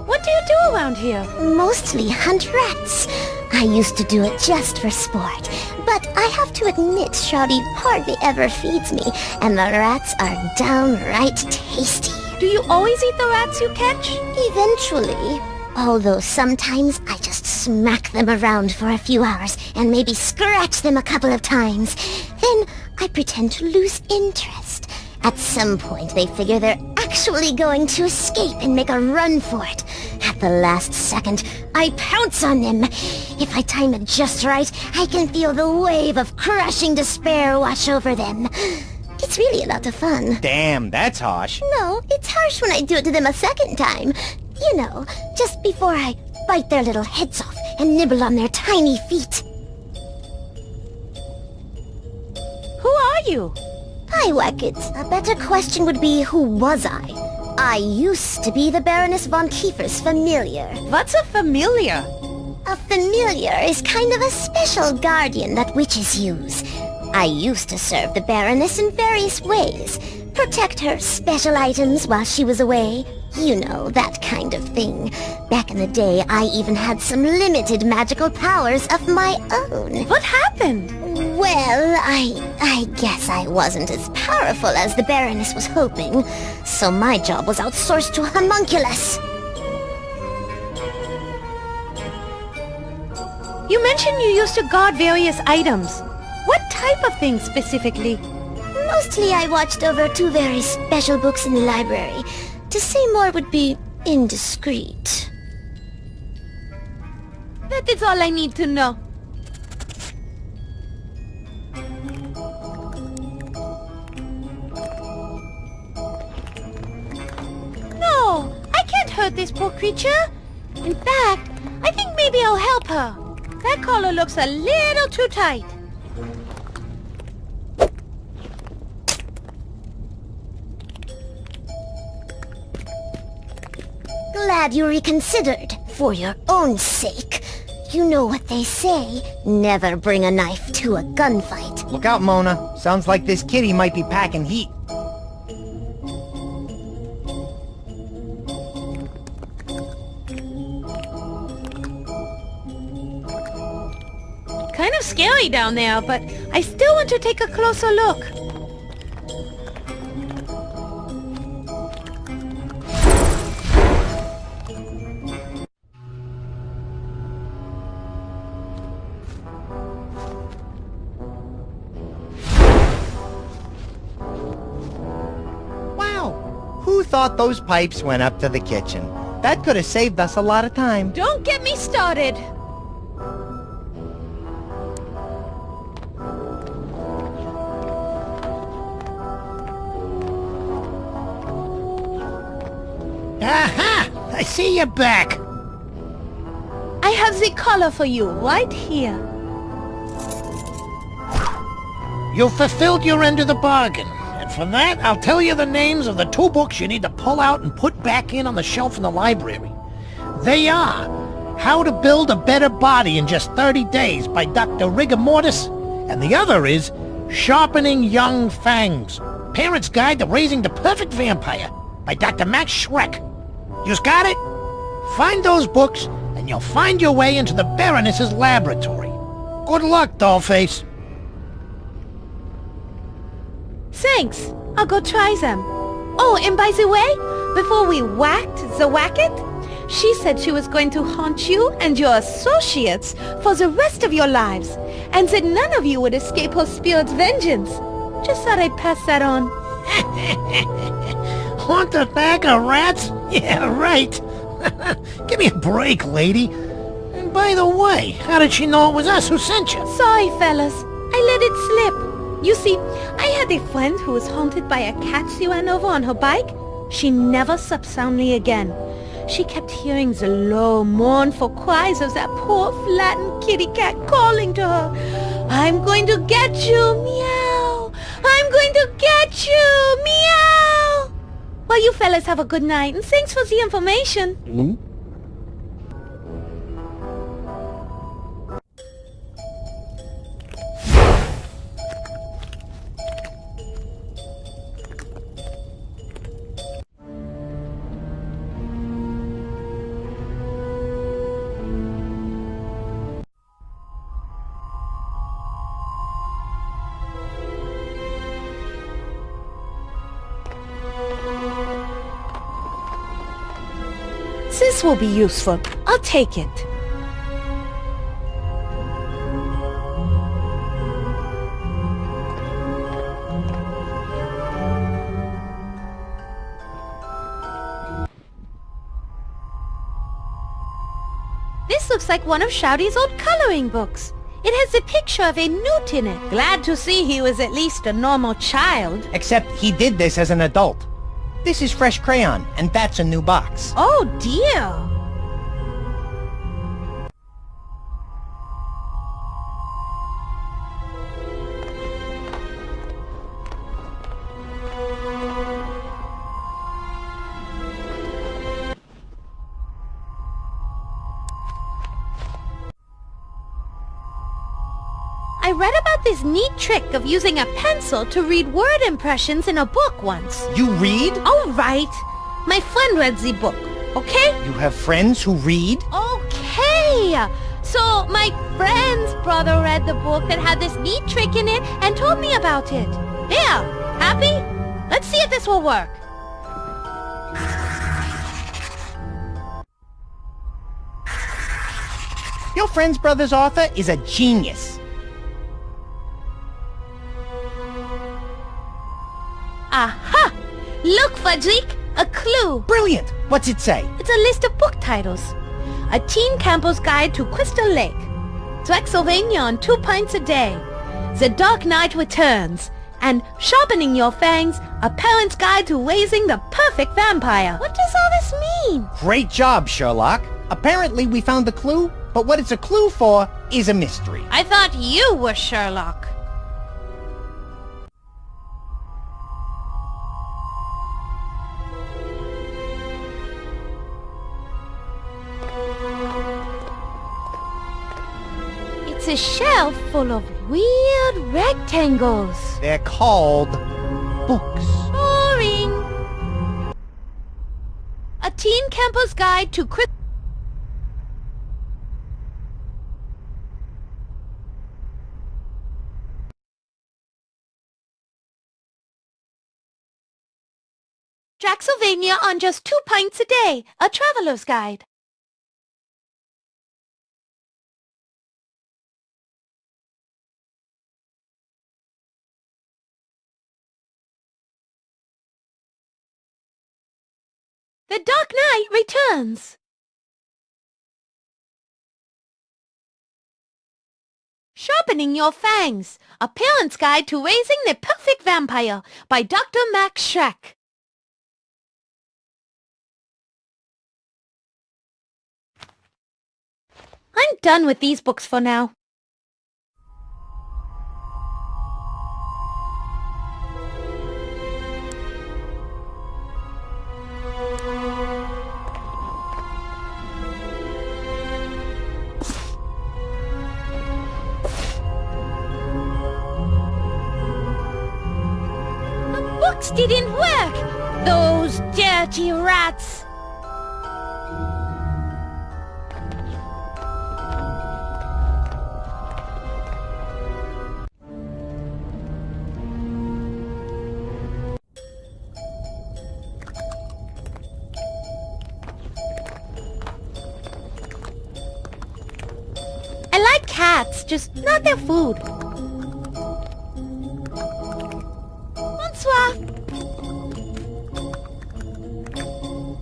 What do you do around here? Mostly hunt rats. I used to do it just for sport, but I have to admit Shrowdy hardly ever feeds me, and the rats are downright tasty. Do you always eat the rats you catch? Eventually. Although sometimes I just smack them around for a few hours and maybe scratch them a couple of times. Then I pretend to lose interest. At some point they figure they're actually going to escape and make a run for it. At the last second, I pounce on them. If I time it just right, I can feel the wave of crushing despair wash over them. It's really a lot of fun. Damn, that's harsh. No, it's harsh when I do it to them a second time. You know, just before I bite their little heads off and nibble on their tiny feet. Who are you? I whack it. A better question would be, who was I? I used to be the Baroness Von Kiefer's familiar. What's a familiar? A familiar is kind of a special guardian that witches use. I used to serve the Baroness in various ways. Protect her special items while she was away. You know, that kind of thing. Back in the day, I even had some limited magical powers of my own. What happened? Well, I guess I wasn't as powerful as the Baroness was hoping, so my job was outsourced to a homunculus. You mentioned you used to guard various items. What type of things specifically? Mostly I watched over 2 very special books in the library. To say more would be indiscreet. That is all I need to know. No, I can't hurt this poor creature. In fact, I think maybe I'll help her. That collar looks a little too tight. Glad you reconsidered, for your own sake. You know what they say, never bring a knife to a gunfight. Look out, Mona. Sounds like this kitty might be packing heat. Kind of scary down there, but I still want to take a closer look. Wow! Who thought those pipes went up to the kitchen? That could have saved us a lot of time. Don't get me started. Aha! I see you're back. I have the collar for you right here. You fulfilled your end of the bargain. And for that, I'll tell you the names of the 2 books you need to pull out and put back in on the shelf in the library. They are How to Build a Better Body in Just 30 Days by Dr. Rigor Mortis, and the other is Sharpening Young Fangs, Parent's Guide to Raising the Perfect Vampire by Dr. Max Schreck. Just got it? Find those books, and you'll find your way into the Baroness's laboratory. Good luck, Dollface. Thanks. I'll go try them. Oh, and by the way, before we whacked the whacket, she said she was going to haunt you and your associates for the rest of your lives, and that none of you would escape her spirit's vengeance. Just thought I'd pass that on. Haunt a bag of rats? Yeah, right. Give me a break, lady. And by the way, how did she know it was us who sent you? Sorry, fellas. I let it slip. You see, I had a friend who was haunted by a cat she ran over on her bike. She never slept soundly again. She kept hearing the low, mournful cries of that poor, flattened kitty cat calling to her. I'm going to get you, meow. I'm going to get you, meow. Well, you fellas have a good night, and thanks for the information. This will be useful. I'll take it. This looks like one of Shrowdy's old coloring books. It has a picture of a newt in it. Glad to see he was at least a normal child. Except he did this as an adult. This is fresh crayon, and that's a new box. Oh dear. I read about this neat trick of using a pencil to read word impressions in a book once. You read? All right. My friend read the book, okay? You have friends who read? Okay. So, my friend's brother read the book that had this neat trick in it and told me about it. There! Happy? Let's see if this will work. Your friend's brother's author is a genius. Aha! Look, Fudgleek! A clue! Brilliant! What's it say? It's a list of book titles. A Teen Camper's Guide to Crystal Lake. Draxsylvania on 2 pints a day. The Dark Knight Returns. And Sharpening Your Fangs, a parent's guide to raising the perfect vampire. What does all this mean? Great job, Sherlock. Apparently we found the clue, but what it's a clue for is a mystery. I thought you were Sherlock. It's a shelf full of weird rectangles. They're called books. Boring. A Teen Camper's Guide to Crystal... Draxsylvania on just 2 pints a day. A traveler's guide. The Dark Knight Returns. Sharpening Your Fangs, a parent's guide to raising the perfect vampire by Dr. Max Schreck. I'm done with these books for now. Books didn't work! Those dirty rats! I like cats, just not their food. Bonsoir.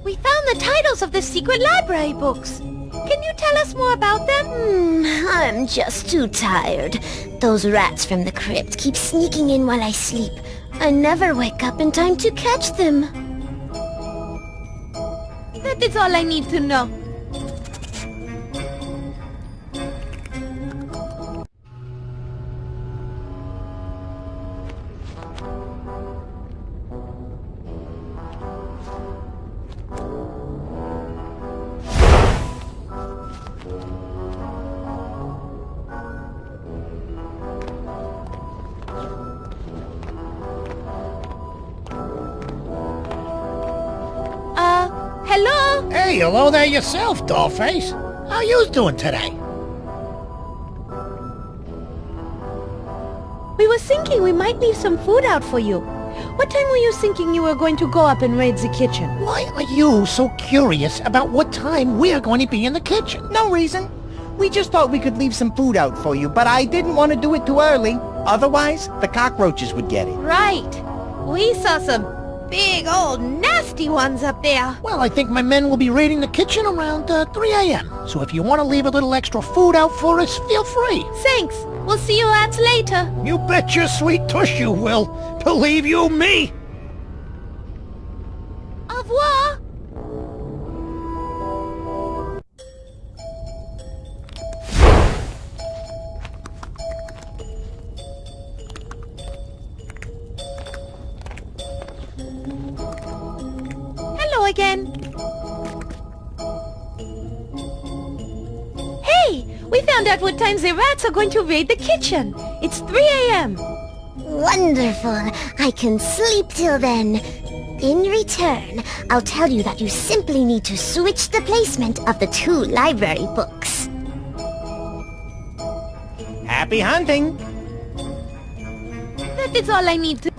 We found the titles of the secret library books. Can you tell us more about them? I'm just too tired. Those rats from the crypt keep sneaking in while I sleep. I never wake up in time to catch them. That is all I need to know. Hello? Hey, hello there yourself, dollface. How you doing today? We were thinking we might leave some food out for you. What time were you thinking you were going to go up and raid the kitchen? Why are you so curious about what time we're going to be in the kitchen? No reason. We just thought we could leave some food out for you, but I didn't want to do it too early. Otherwise, the cockroaches would get it. Right. We saw some big old nasty ones up there. Well, I think my men will be raiding the kitchen around 3 a.m. So if you want to leave a little extra food out for us, feel free. Thanks. We'll see you rats later. You bet your sweet tush you will. Believe you me. Au revoir. Hello again. Hey, we found out what times the rats are going to raid the kitchen. It's 3 a.m. Wonderful. I can sleep till then. In return, I'll tell you that you simply need to switch the placement of the 2 library books. Happy hunting! That is all I need to...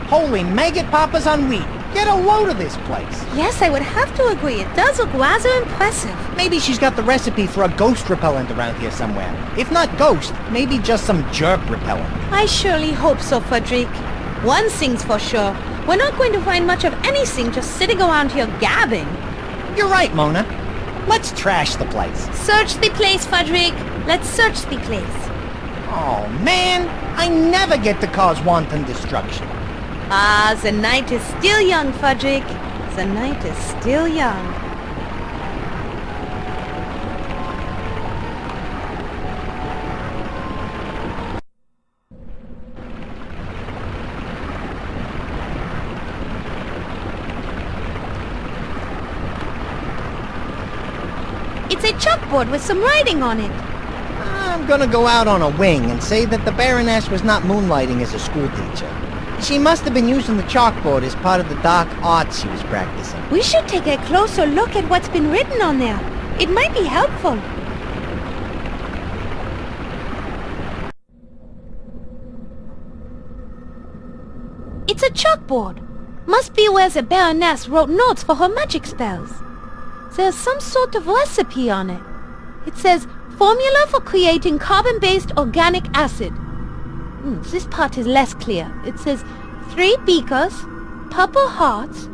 Holy maggot poppers on wheat! Get a load of this place! Yes, I would have to agree. It does look rather impressive. Maybe she's got the recipe for a ghost repellent around here somewhere. If not ghost, maybe just some jerk repellent. I surely hope so, Frederick. One thing's for sure. We're not going to find much of anything just sitting around here gabbing. You're right, Mona. Let's trash the place. Search the place, Frederick. Let's search the place. Oh, man! I never get to cause wanton destruction. Ah, the night is still young, Frederick. The night is still young. It's a chalkboard with some writing on it. I'm gonna go out on a wing and say that the Baroness was not moonlighting as a schoolteacher. She must have been using the chalkboard as part of the dark arts she was practicing. We should take a closer look at what's been written on there. It might be helpful. It's a chalkboard. Must be where the Baroness wrote notes for her magic spells. There's some sort of recipe on it. It says, formula for creating carbon-based organic acid. This part is less clear. It says 3 beakers, purple hearts,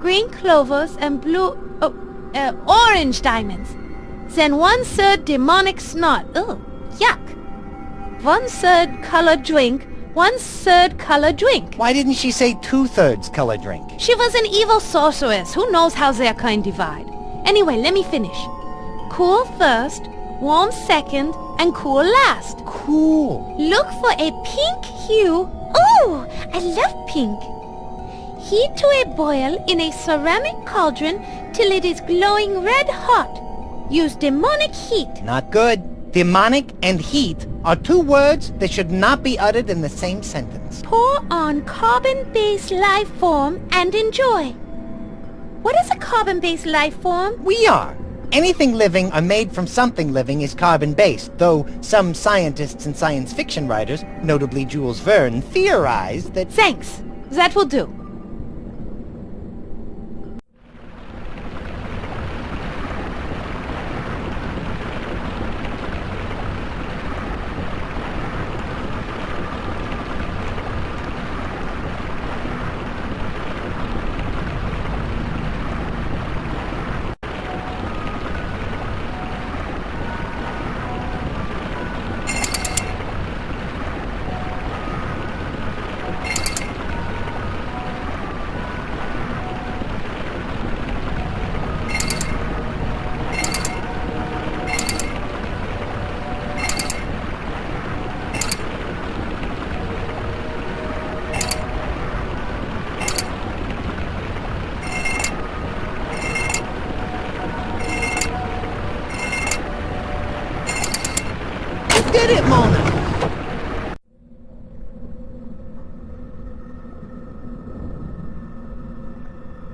green clovers, and orange diamonds. Then 1/3 demonic snot. Oh, yuck. 1/3 color drink, 1/3 color drink. Why didn't she say 2/3 color drink? She was an evil sorceress. Who knows how their kind divide? Anyway, let me finish. Cool first, warm second, and cool last. Cool. Look for a pink hue. Ooh, I love pink. Heat to a boil in a ceramic cauldron till it is glowing red hot. Use demonic heat. Not good. Demonic and heat are 2 words that should not be uttered in the same sentence. Pour on carbon-based life form and enjoy. What is a carbon-based life form? We are. Anything living or made from something living is carbon-based, though some scientists and science fiction writers, notably Jules Verne, theorize that... Thanks. That will do. Did it, Mona!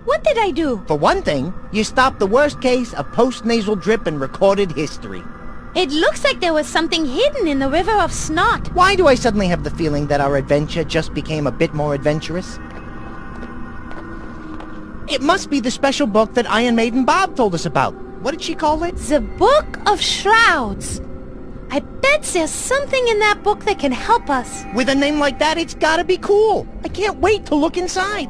What did I do? For one thing, you stopped the worst case of post-nasal drip in recorded history. It looks like there was something hidden in the river of snot. Why do I suddenly have the feeling that our adventure just became a bit more adventurous? It must be the special book that Iron Maiden Bob told us about. What did she call it? The Book of Shrouds. I bet there's something in that book that can help us. With a name like that, it's gotta be cool. I can't wait to look inside.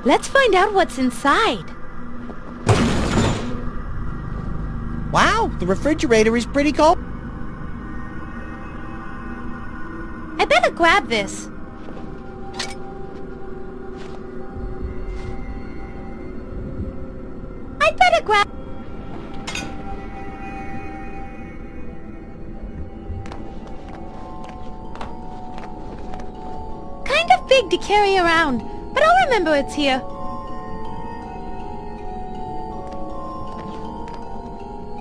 Let's find out what's inside. Wow, the refrigerator is pretty cold. I better grab this. I'd better grab... Kind of big to carry around, but I'll remember it's here.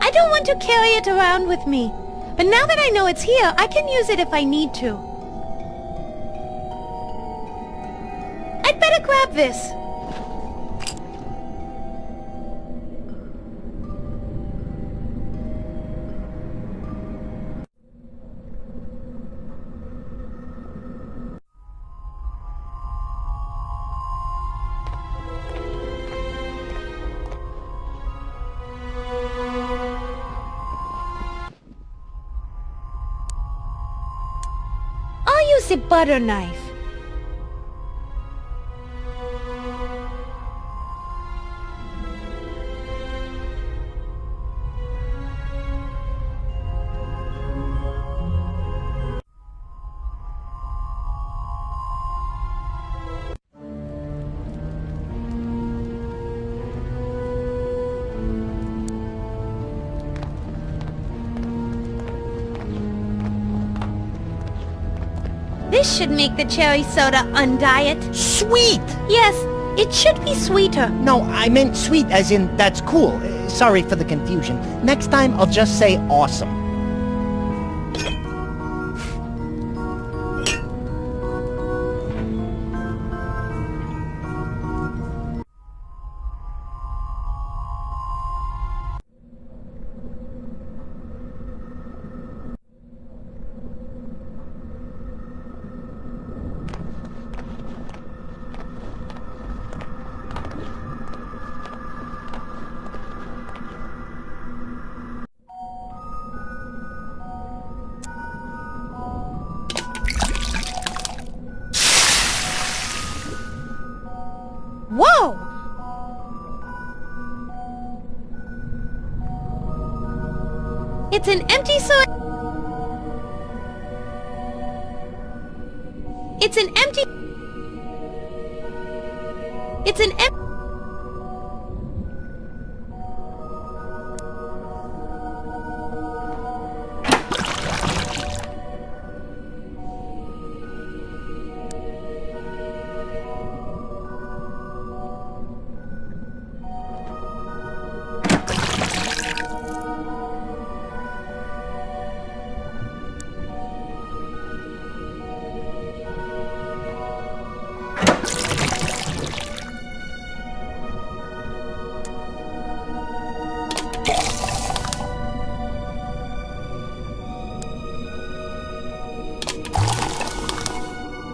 I don't want to carry it around with me, but now that I know it's here, I can use it if I need to. I'd better grab this. I'll use a butter knife. This should make the cherry soda undiet. Sweet! Yes, it should be sweeter. No, I meant sweet as in that's cool. Sorry for the confusion. Next time I'll just say awesome. Whoa! It's an empty It's an empty... It's an empty...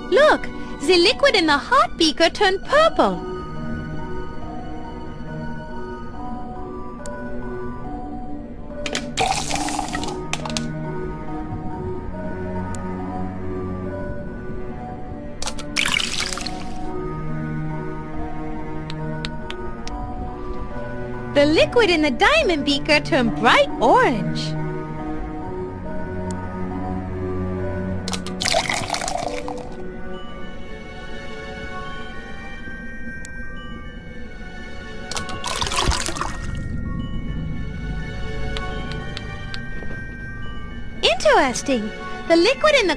Look! The liquid in the hot beaker turned purple. The liquid in the diamond beaker turned bright orange. Interesting. The liquid in the...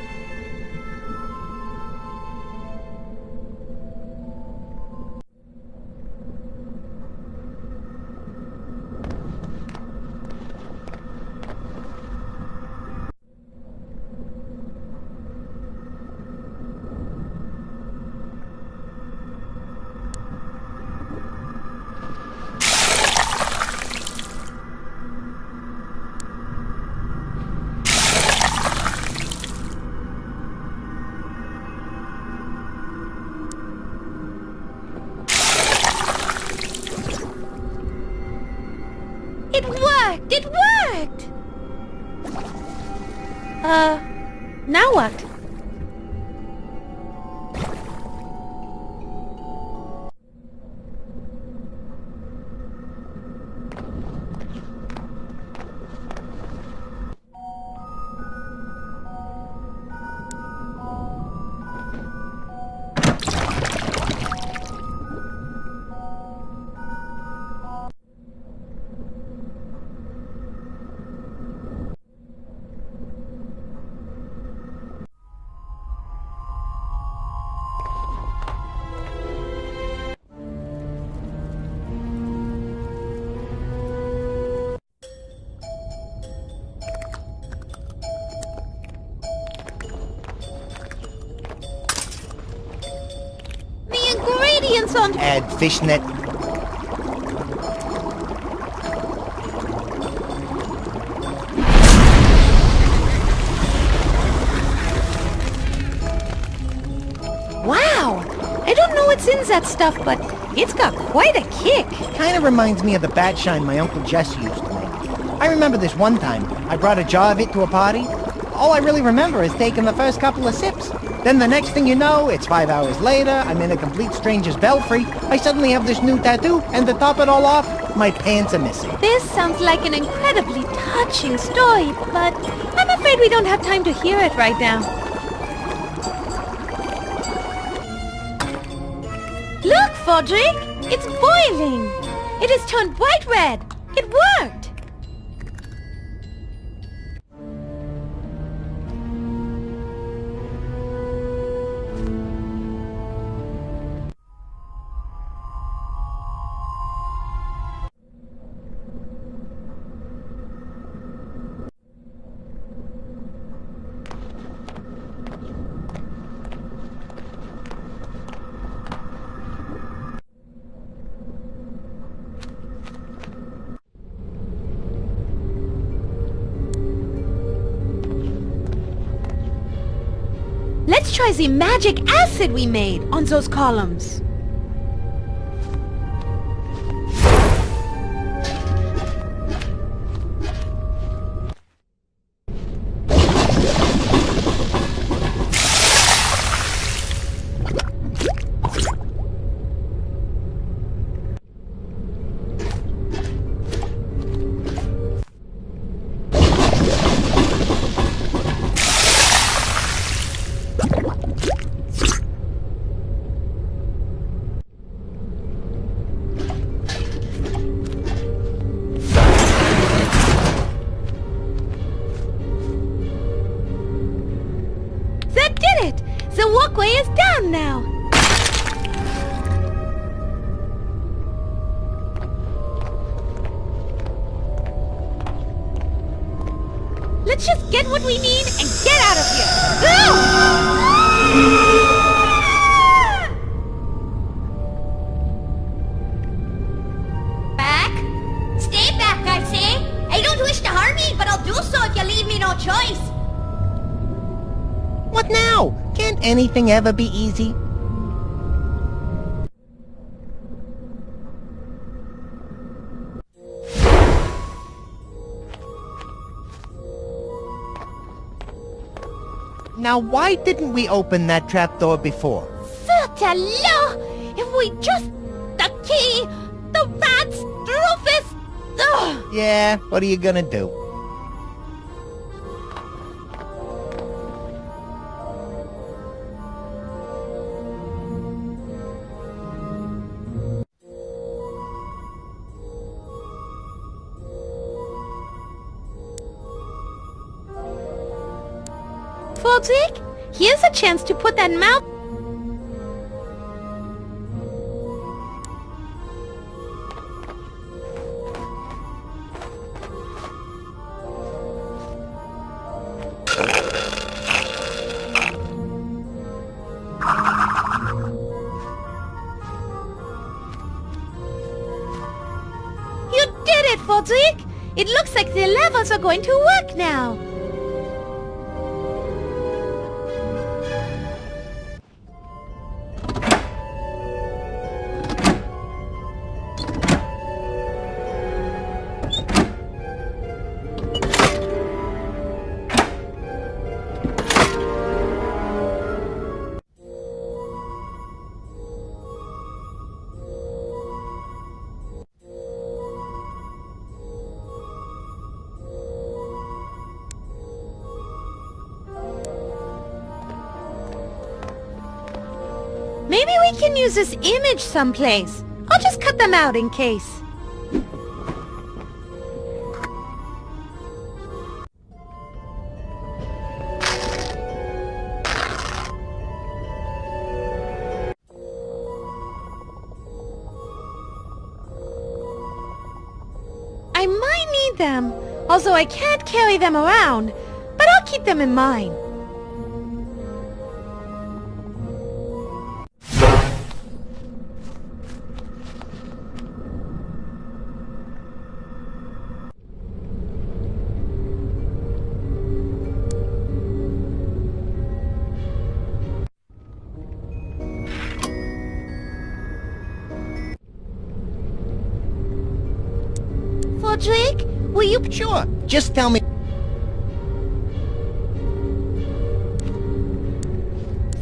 It worked! It worked! Now what? pants on. Add fishnet. Wow! I don't know what's in that stuff, but it's got quite a kick. Kind of reminds me of the bat shine my Uncle Jesse used to make. I remember this one time, I brought a jar of it to a party. All I really remember is taking the first couple of sips. Then the next thing you know, it's 5 hours later, I'm in a complete stranger's belfry, I suddenly have this new tattoo, and to top it all off, my pants are missing. This sounds like an incredibly touching story, but I'm afraid we don't have time to hear it right now. Look, Fodrick! It's boiling! It has turned bright red! It worked! Let's try the magic acid we made on those columns. The walkway is down now! Let's just get what we need and get out of here! Back? Stay back, I say! I don't wish to harm you, but I'll do so if you leave me no choice! What now? Can't anything ever be easy? Now, why didn't we open that trapdoor before? Certainly! If we just... the key! The rats! Rufus! Ugh. Yeah, what are you gonna do? Fodrick, here's a chance to put that mouth... You did it, Fodrick! It looks like the levers are going to work now! Maybe we can use this image someplace. I'll just cut them out in case. I might need them, although I can't carry them around, but I'll keep them in mind. Frederick, will you... Sure, just tell me...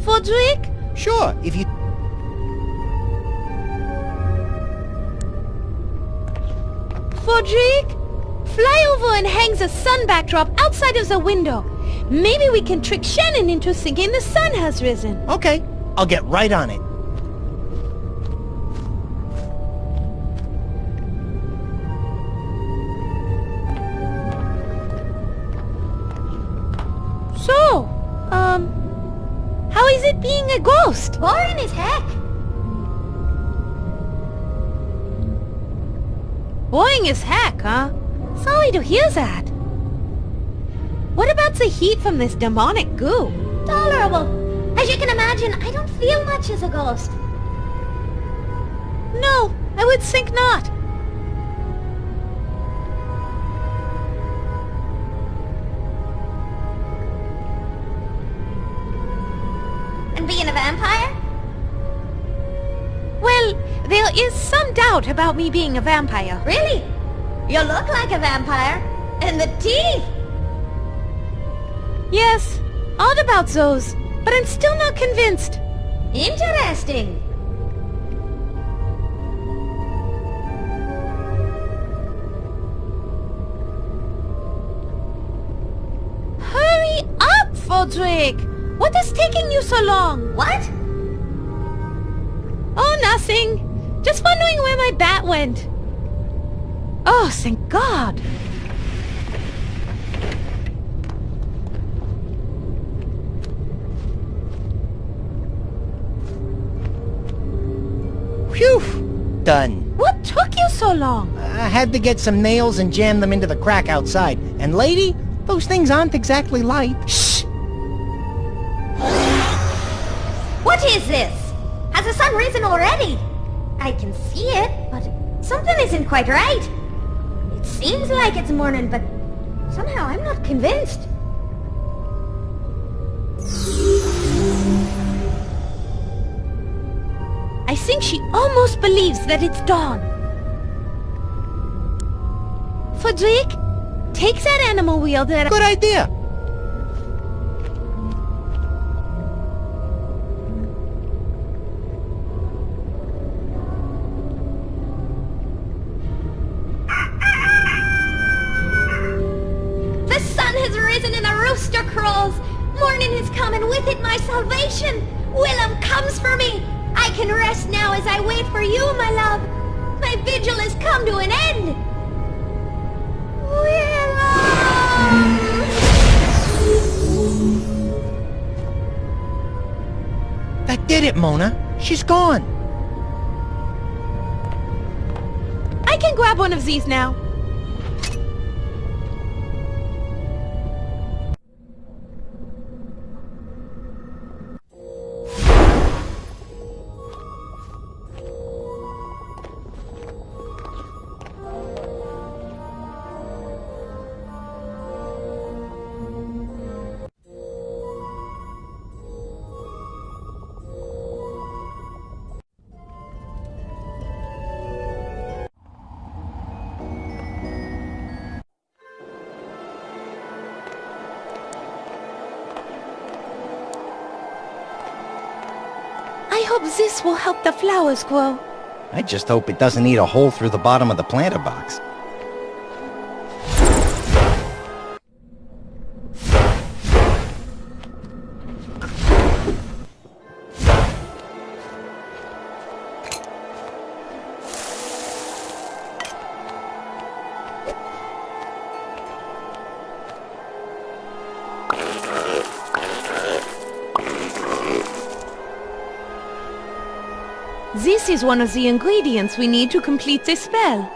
Frederick? Sure, if you... Frederick? Fly over and hangs a sun backdrop outside of the window. Maybe we can trick Shannon into thinking the sun has risen. Okay, I'll get right on it. So, how is it being a ghost? Boring as heck. Boring as heck, huh? Sorry to hear that. What about the heat from this demonic goo? Tolerable. As you can imagine, I don't feel much as a ghost. No, I would think not. And being a vampire? Well, there is some doubt about me being a vampire. Really? You look like a vampire. And the teeth! Yes, odd about those, but I'm still not convinced. Interesting. Hurry up, Frederick! What is taking you so long? What? Oh, nothing. Just wondering where my bat went. Oh, thank God. Phew! Done. What took you so long? I had to get some nails and jam them into the crack outside. And lady, those things aren't exactly light. Shh! What is this? Has the sun risen already? I can see it, but something isn't quite right. It seems like it's morning, but somehow I'm not convinced. I think she almost believes that it's dawn. Frederick, take that animal wheel that... Good idea. The sun has risen and the rooster crows. Morning has come and with it my salvation. Willem comes for me. I can rest now as I wait for you, my love. My vigil has come to an end. Willem! That did it, Mona. She's gone. I can grab one of these now. I hope this will help the flowers grow. I just hope it doesn't eat a hole through the bottom of the planter box. This is one of the ingredients we need to complete this spell.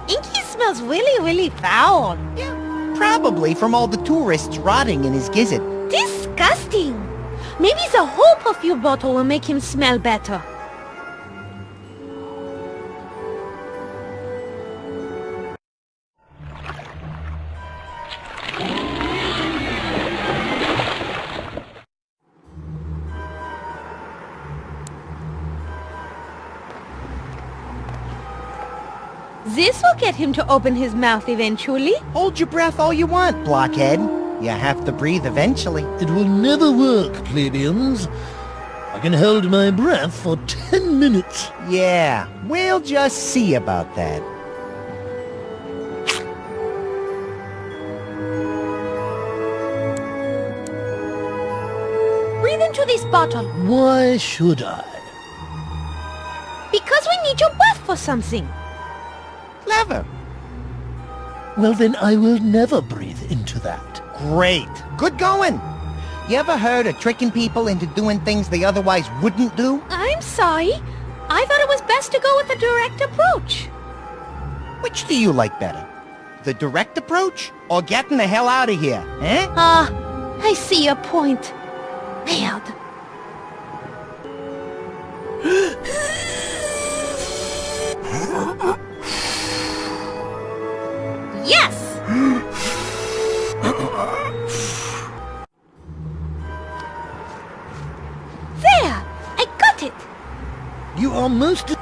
Inky smells really, really foul. Probably from all the tourists rotting in his gizzard. Disgusting! Maybe the whole perfume bottle will make him smell better. This will get him to open his mouth eventually. Hold your breath all you want, blockhead. You have to breathe eventually. It will never work, plebeians. I can hold my breath for 10 minutes. Yeah, we'll just see about that. Breathe into this bottle. Why should I? Because we need your breath for something. Clever. Well, then I will never breathe into that. Great. Good going. You ever heard of tricking people into doing things they otherwise wouldn't do? I'm sorry. I thought it was best to go with a direct approach. Which do you like better? The direct approach or getting the hell out of here, eh? I see your point. Nailed. Yes! There! I got it! You are most...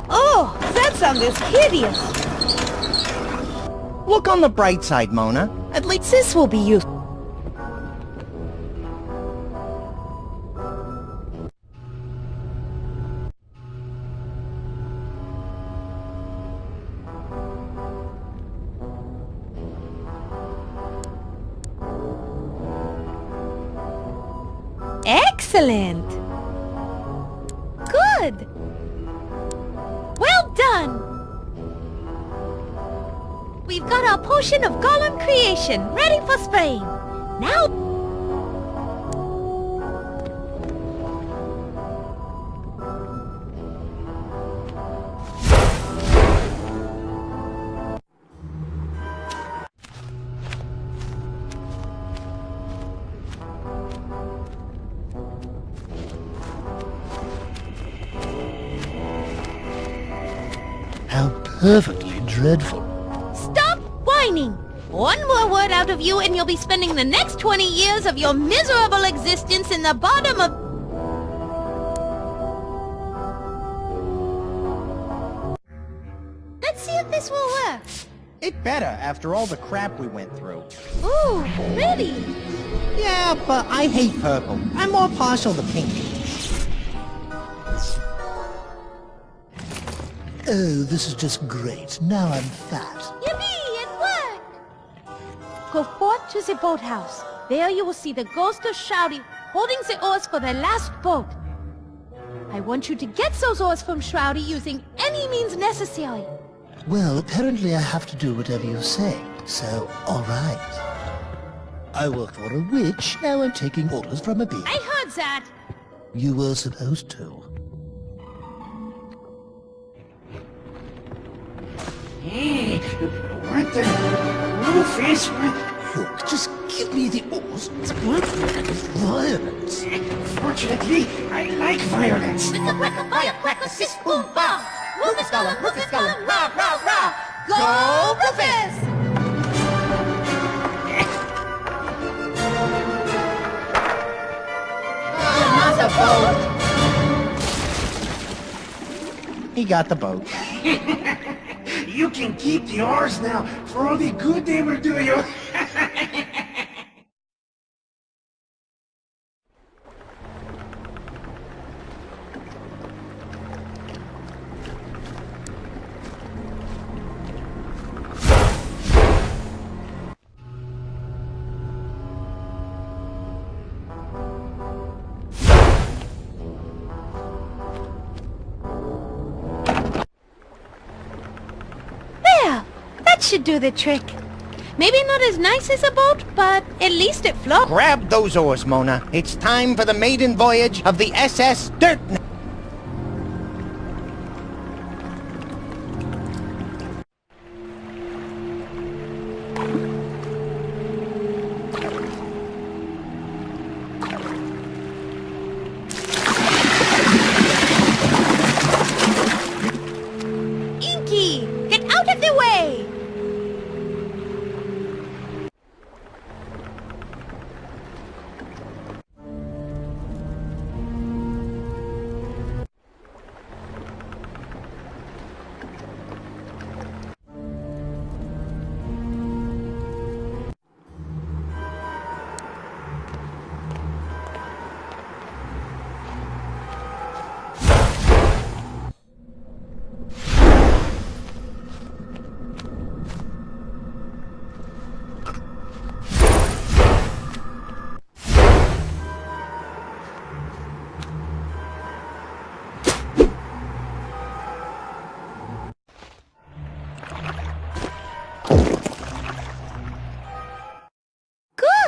Oh, that sound is hideous. Look on the bright side, Mona. At least This will be useful. Excellent! Good! Well done! We've got our potion of golem creation ready for spraying. Now... How perfectly dreadful. Stop whining! One more word out of you and you'll be spending the next 20 years of your miserable existence in the bottom of... Let's see if this will work. it better after all the crap we went through. Ooh, pretty! Yeah, but I hate purple. I'm more partial to pink. Oh, this is just great. Now I'm fat. Yippee! It worked! Go forth to the boathouse. There you will see the ghost of Shrowdy holding the oars for the last boat. I want you to get those oars from Shrowdy using any means necessary. Well, apparently I have to do whatever you say, so all right. I work for a witch, now I'm taking orders from a bee. I heard that! You were supposed to. Hey, what the roof is? Look, just give me the oars. What violence? Fortunately, I like violence. Firecracker, sis, boom, bam! Rufus Gollum, rah, rah, rah! Go, Rufus! Another boat! He got the boat. You can keep the oars now for all the good they will do you. That should do the trick. Maybe not as nice as a boat, but at least it floats. Grab those oars, Mona. It's time for the maiden voyage of the SS Dirt. Inky, get out of the way!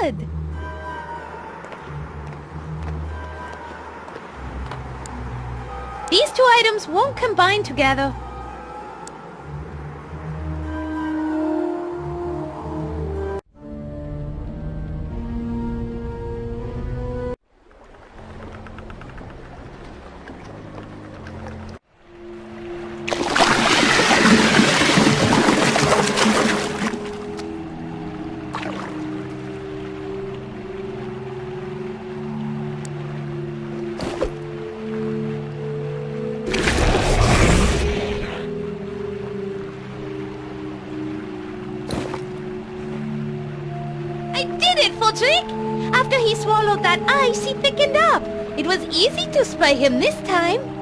Good! These two items won't combine together. I did it, Fudrick! After he swallowed that ice, he thickened up. It was easy to spy him this time.